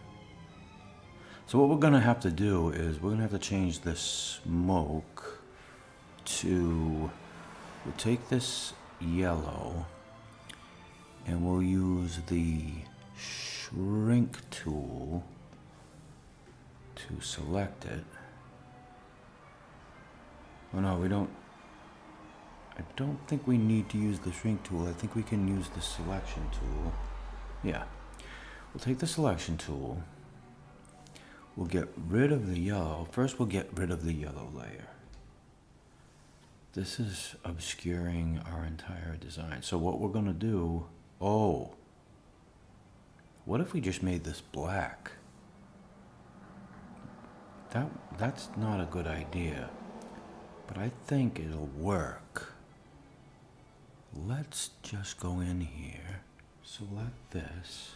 S1: So what we're gonna have to do is we're gonna have to change the smoke to, we'll take this yellow and we'll use the shrink tool to select it. Oh no, we don't. I don't think we need to use the shrink tool. I think we can use the selection tool. Yeah. We'll take the selection tool. We'll get rid of the yellow. First, we'll get rid of the yellow layer. This is obscuring our entire design. So what we're gonna do, oh, what if we just made this black? That's not a good idea, but I think it'll work. Let's just go in here, select this.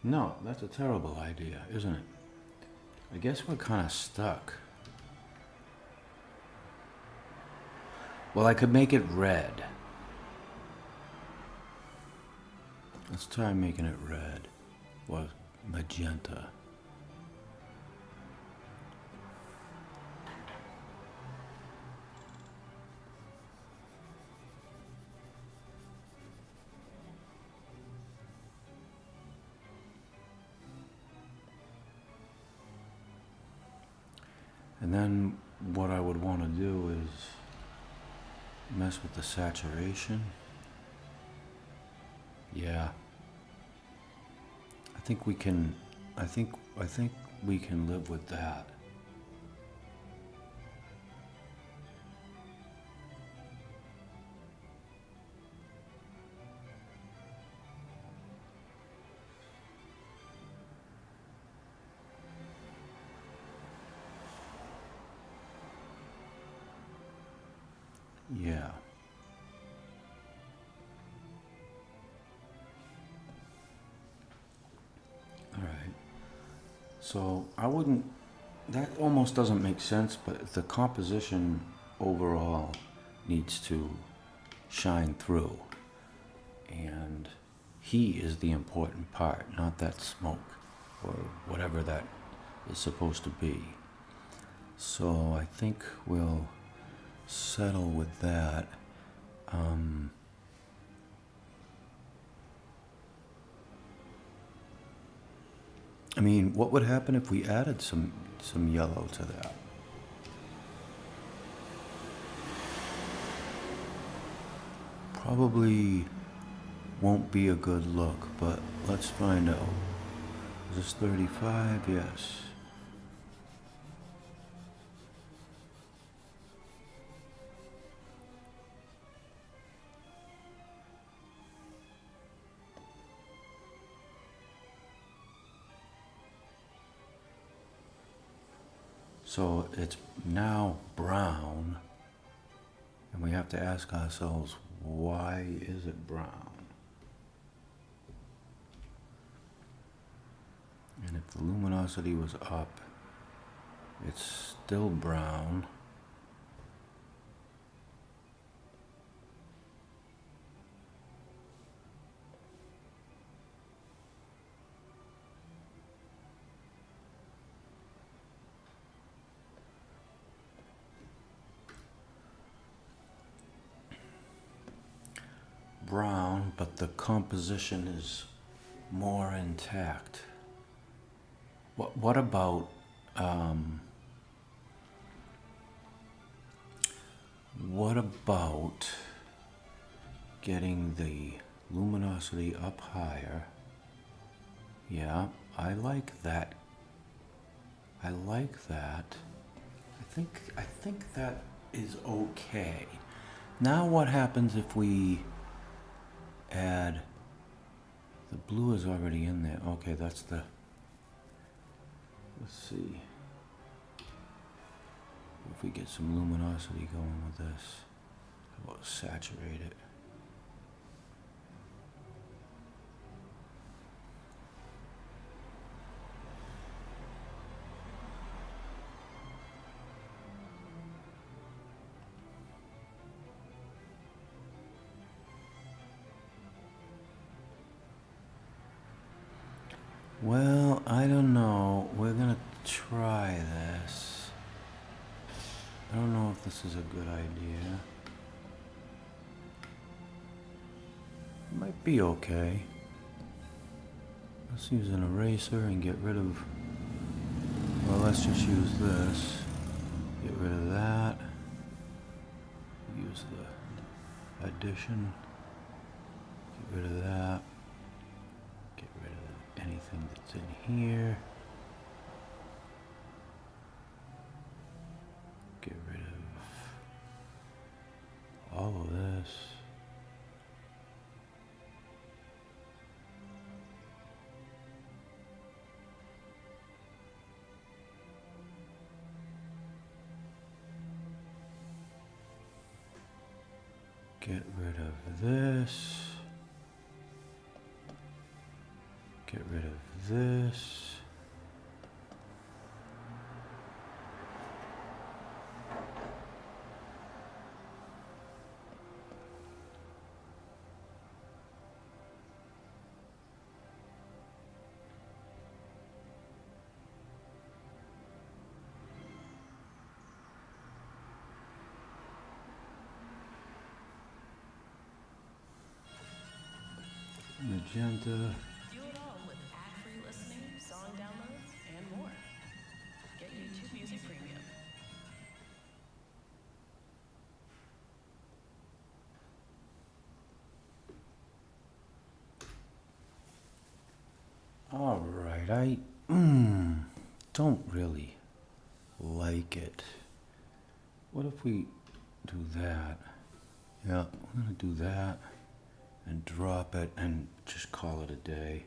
S1: No, that's a terrible idea, isn't it? I guess we're kind of stuck. Well, I could make it red. Let's try making it red. Or magenta. And then what I would want to do is mess with the saturation. Yeah. I think we can live with that. Yeah. All right. So that almost doesn't make sense, but the composition overall needs to shine through. And he is the important part, not that smoke or whatever that is supposed to be. So I think we'll settle with that. I mean, what would happen if we added some yellow to that? Probably won't be a good look, but let's find out. Is this 35? Yes. So it's now brown, and we have to ask ourselves, why is it brown? And if the luminosity was up, it's still brown. Brown, but the composition is more intact. What about getting the luminosity up higher? Yeah, I like that. I like that. I think that is okay. Now what happens if we add, the blue is already in there. Okay, that's the, let's see. If we get some luminosity going with this, how about saturate it? Well, I don't know. We're gonna try this. I don't know if this is a good idea. It might be okay. Let's use an eraser and get rid of... Well, let's just use this. Get rid of that. Use the addition. Get rid of that. Get rid of anything that's in here. Get rid of all of this. Get rid of this. Get rid of this. Magenta.
S2: Do it all with ad-free listening, song downloads, and more. Get YouTube Music Premium.
S1: All right, I don't really like it. What if we do that? Yeah, I'm gonna do that and drop it and just call it a day.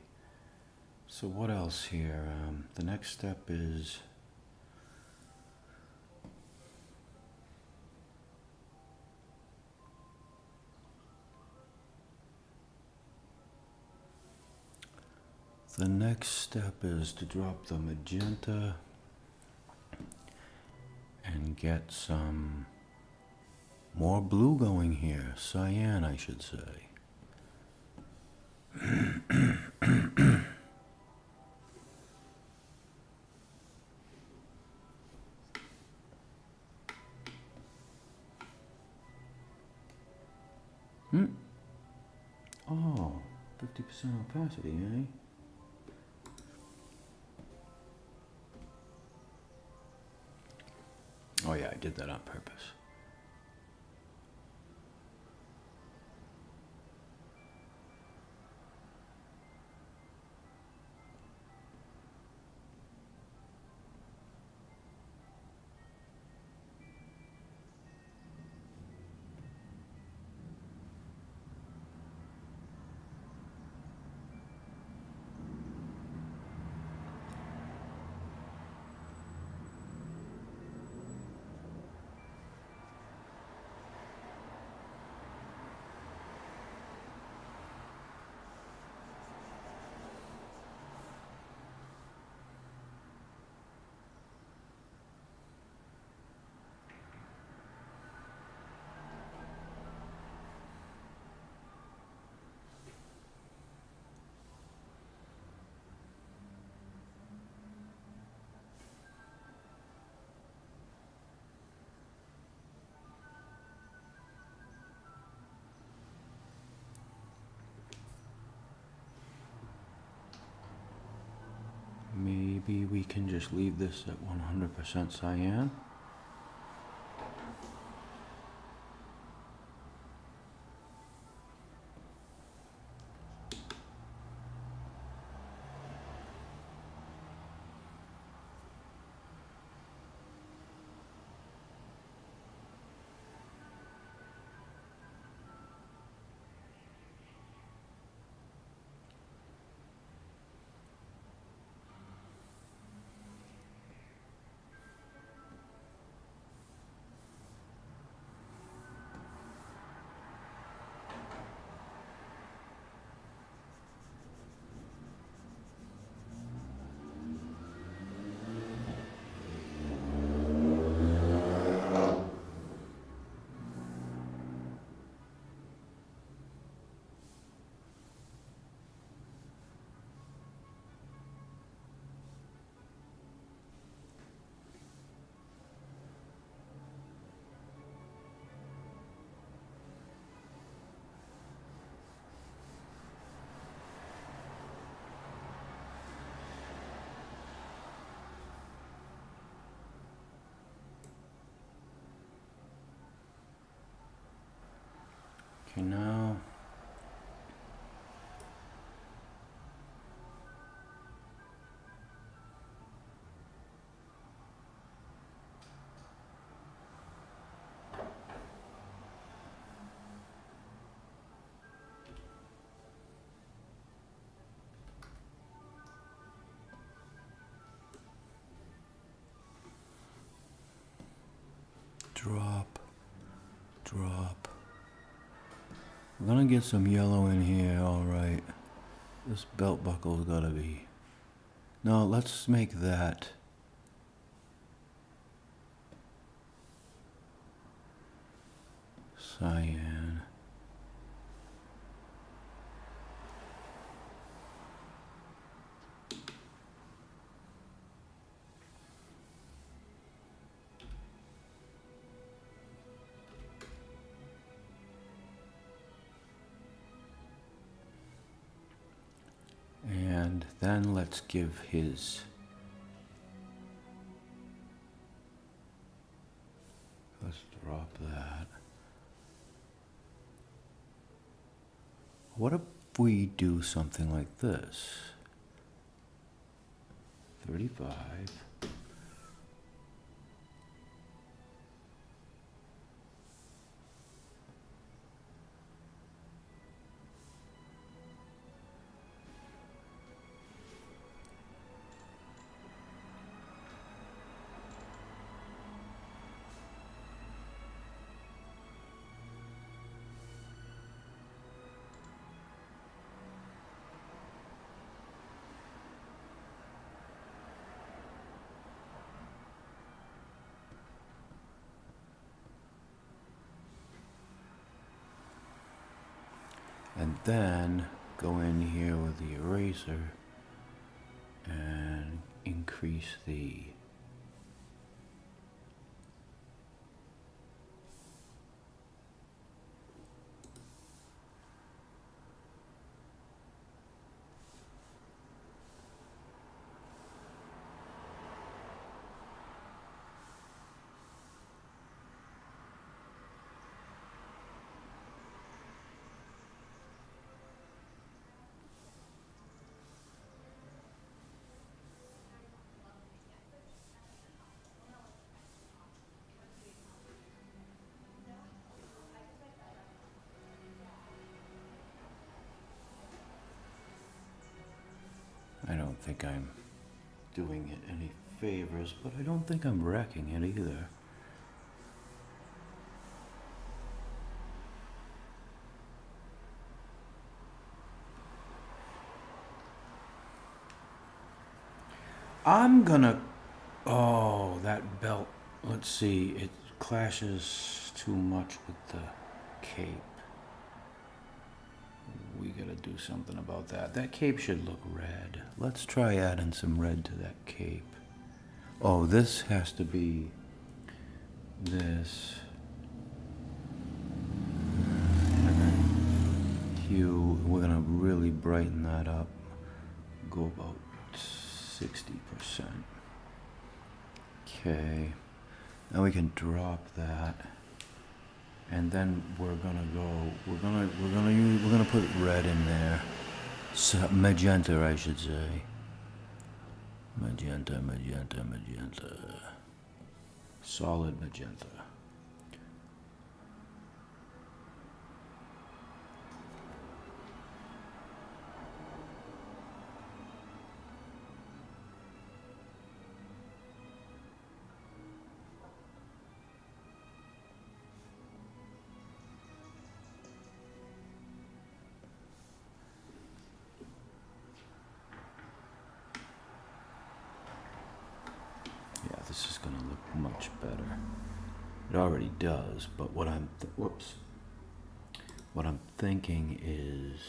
S1: So what else here? The next step is to drop the magenta and get some more blue going here. Cyan, I should say. Oh, 50% opacity, eh? Oh yeah, I did that on purpose. Maybe we can just leave this at 100% cyan. Okay, now drop, drop. We're gonna get some yellow in here, alright. This belt buckle's gotta be. No, let's make that cyan. And then let's give his let's drop that. What if we do something like this? 35. And then go in here with the eraser and increase the I don't think I'm doing it any favors, but I don't think I'm wrecking it either. I'm gonna. Oh, that belt. Let's see. It clashes too much with the cape. We gotta do something about that. That cape should look red. Let's try adding some red to that cape. Oh, this has to be this. And then hue. We're gonna really brighten that up. Go about 60%. Okay. Now we can drop that. And then we're gonna put red in there. So, magenta, I should say. Magenta, magenta, magenta. Solid magenta. Yeah, this is gonna look much better. It already does, but what I'm thinking is,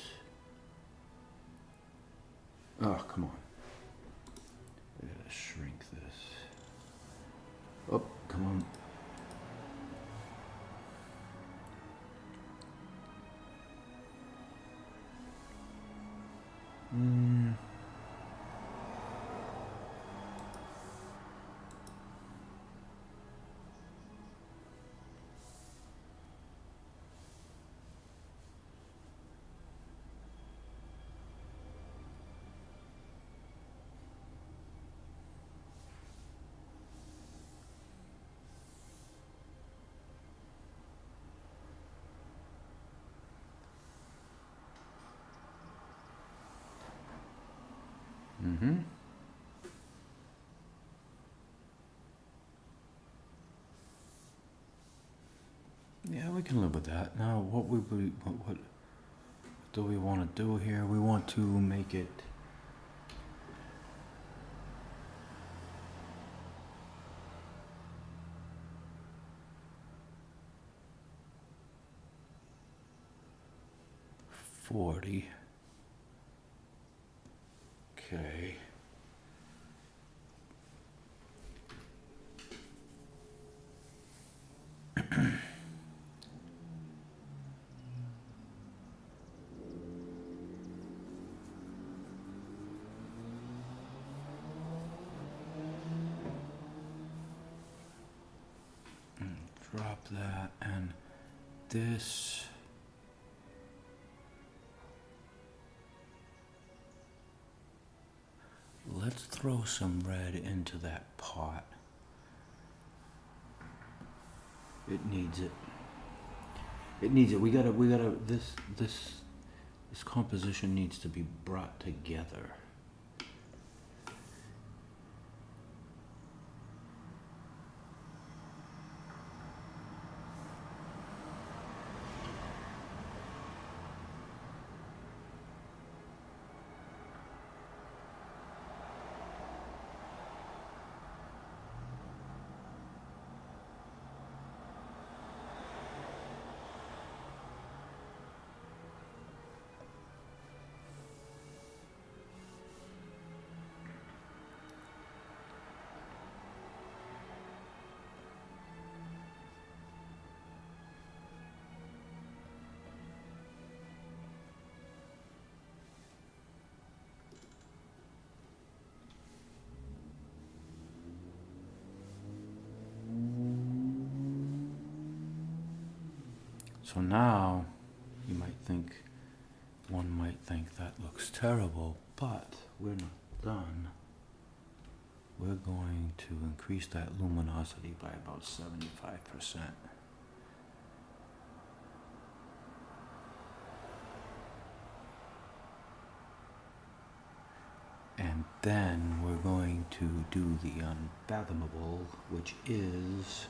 S1: oh, come on. I gotta shrink this. Oh, come on. Mm-hmm. Yeah, we can live with that. Now, what do we want to do here? We want to make it. $40. Okay. Drop that and this. Let's throw some red into that pot. It needs it. It needs it. We gotta, this composition needs to be brought together. So now, one might think that looks terrible, but we're not done. We're going to increase that luminosity by about 75%. And then we're going to do the unfathomable, which is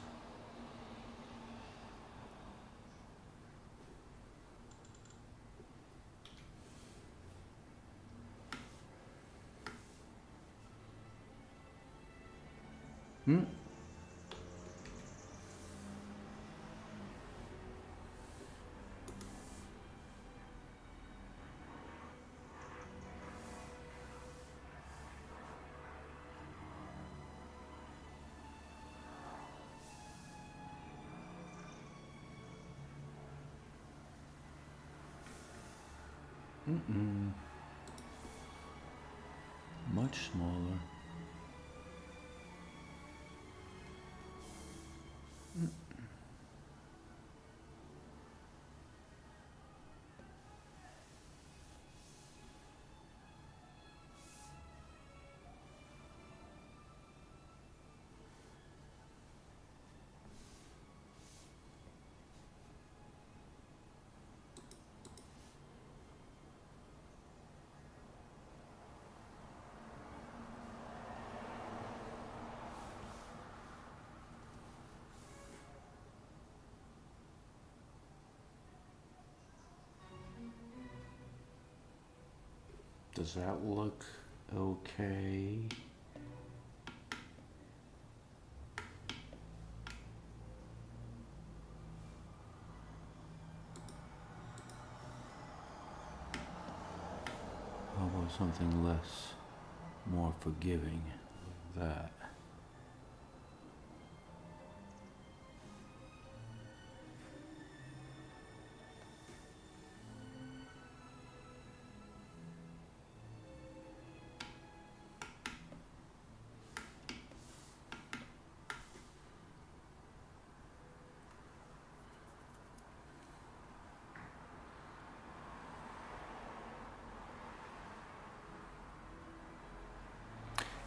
S1: much smaller. Does that look okay? How about something less, more forgiving? That.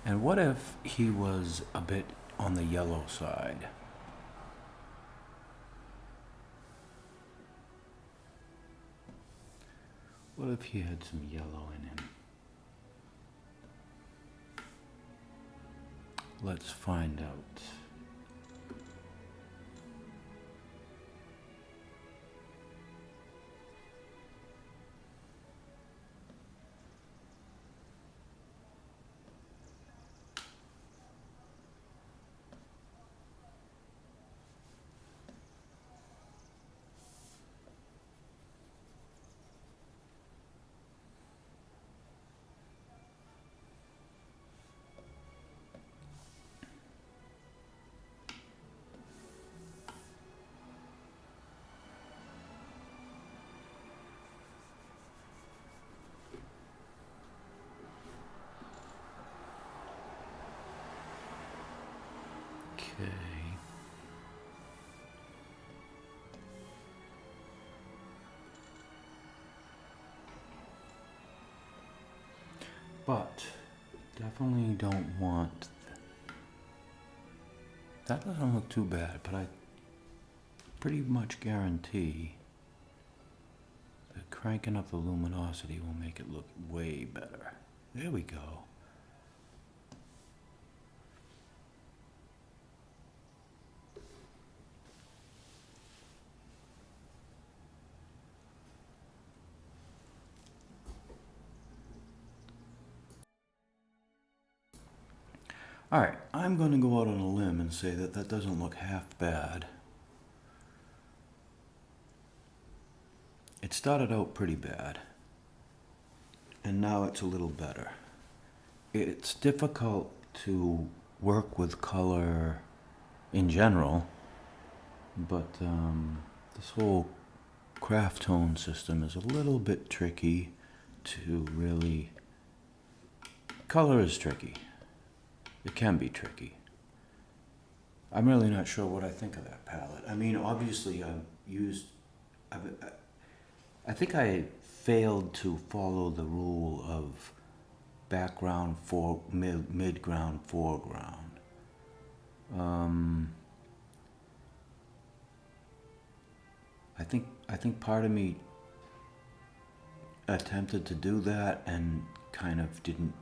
S1: And what if he was a bit on the yellow side? What if he had some yellow in him? Let's find out. Okay. But definitely don't want that. Doesn't look too bad, but I pretty much guarantee that cranking up the luminosity will make it look way better. There we go. Alright, I'm going to go out on a limb and say that that doesn't look half bad. It started out pretty bad, and now it's a little better. It's difficult to work with color in general, but this whole craft tone system is a little bit tricky to really... Color is tricky. It can be tricky. I'm really not sure what I think of that palette. I mean, obviously I think I failed to follow the rule of background, midground, foreground. I think part of me attempted to do that and kind of didn't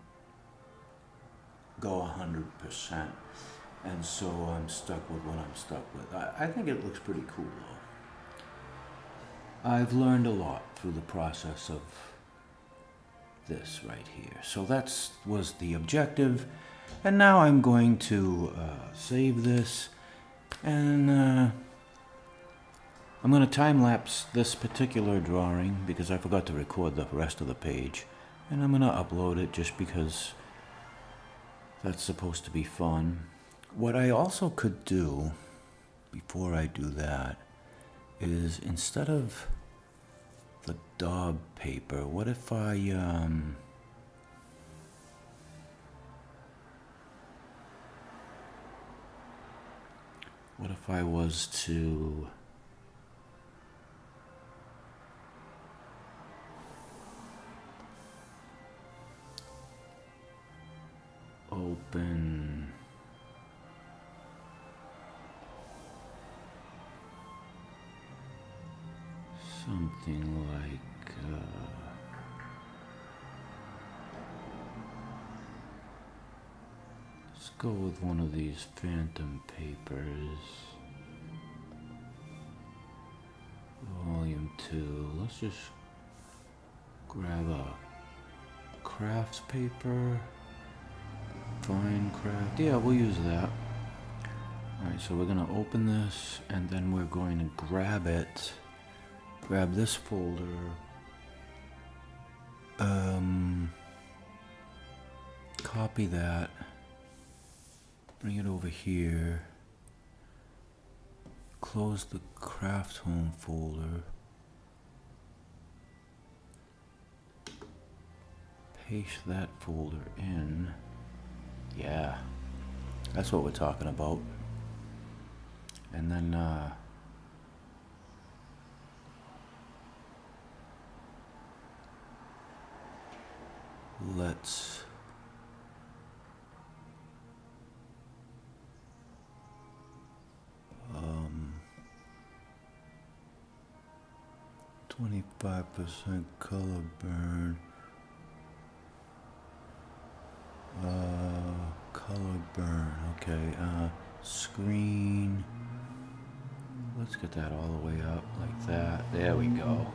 S1: go 100%, and so I'm stuck with what I'm stuck with. I think it looks pretty cool though. I've learned a lot through the process of this right here. So that was the objective, and now I'm going to save this, and I'm going to time-lapse this particular drawing because I forgot to record the rest of the page, and I'm going to upload it just because that's supposed to be fun. What I also could do before I do that is, instead of the Daub paper, what if I was to open something like let's go with one of these phantom papers, volume 2. Let's just grab a crafts paper, fine craft. Yeah, we'll use that. Alright, so we're gonna open this, and then we're going to grab it. Grab this folder, copy that, bring it over here, close the craft home folder, paste that folder in. Yeah, that's what we're talking about. And then let's 25% color burn, color color burn. Okay, screen. Let's get that all the way up like that. There we go.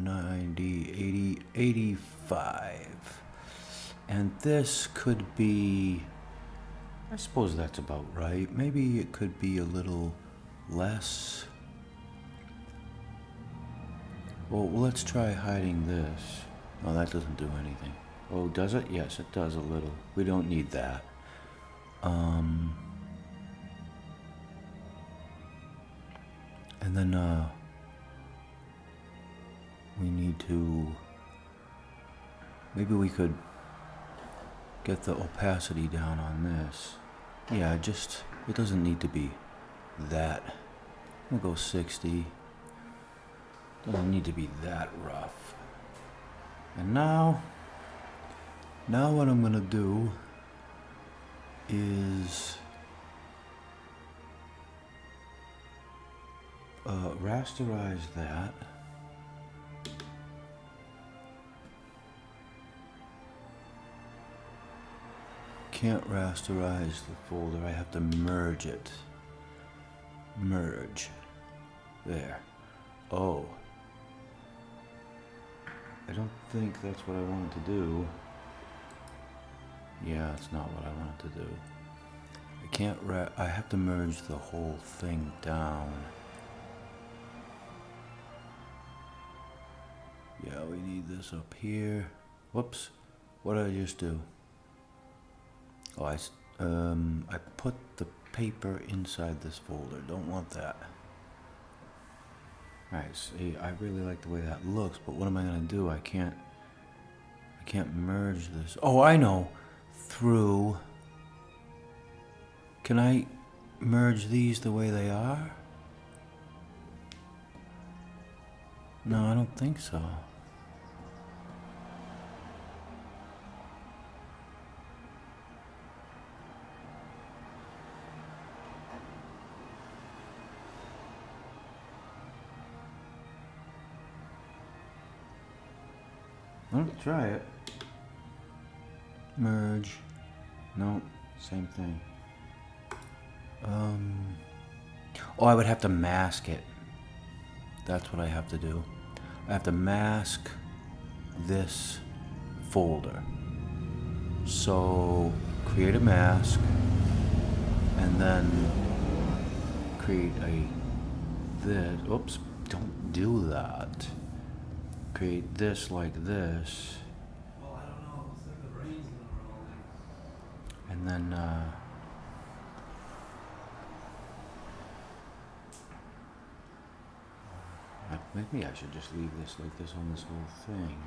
S1: 90, 80, 85. And this could be, I suppose that's about right. Maybe it could be a little less. Well, let's try hiding this. Oh, that doesn't do anything. Oh, does it? Yes, it does a little. We don't need that. And then, we need to, maybe we could get the opacity down on this. Yeah, it doesn't need to be that. We'll go 60. Doesn't need to be that rough. And now what I'm gonna do is rasterize that. Can't rasterize the folder, I have to merge it. Merge. There. Oh. I don't think that's what I wanted to do. Yeah, it's not what I wanted to do. I can't I have to merge the whole thing down. Yeah, we need this up here. Whoops. What did I just do? Oh, I put the paper inside this folder. Don't want that. Alright, see, I really like the way that looks, but what am I gonna do? I can't merge this. Oh, I know. Through. Can I merge these the way they are? No, I don't think so. Well, try it. Merge. No, same thing. Oh, I would have to mask it. That's what I have to do. I have to mask this folder. So, create a mask, and then create this. Oops, don't do that. Create this like this.
S3: Well, I don't know. Looks like the rain's gonna roll in.
S1: And then, maybe I should just leave this like this on this whole thing.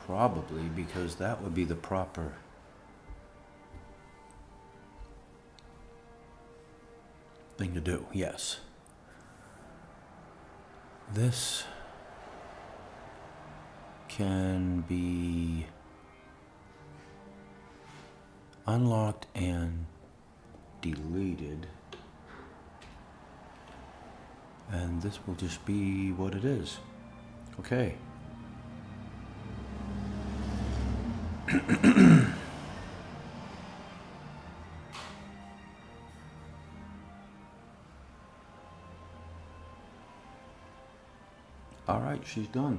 S1: Probably, because that would be the proper thing to do, yes. This can be unlocked and deleted, and this will just be what it is. Okay. All right, she's done.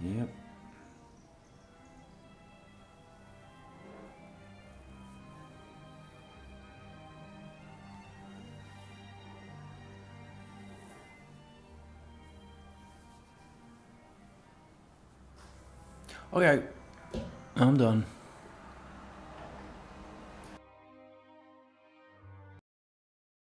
S1: Yep. Okay, I'm done.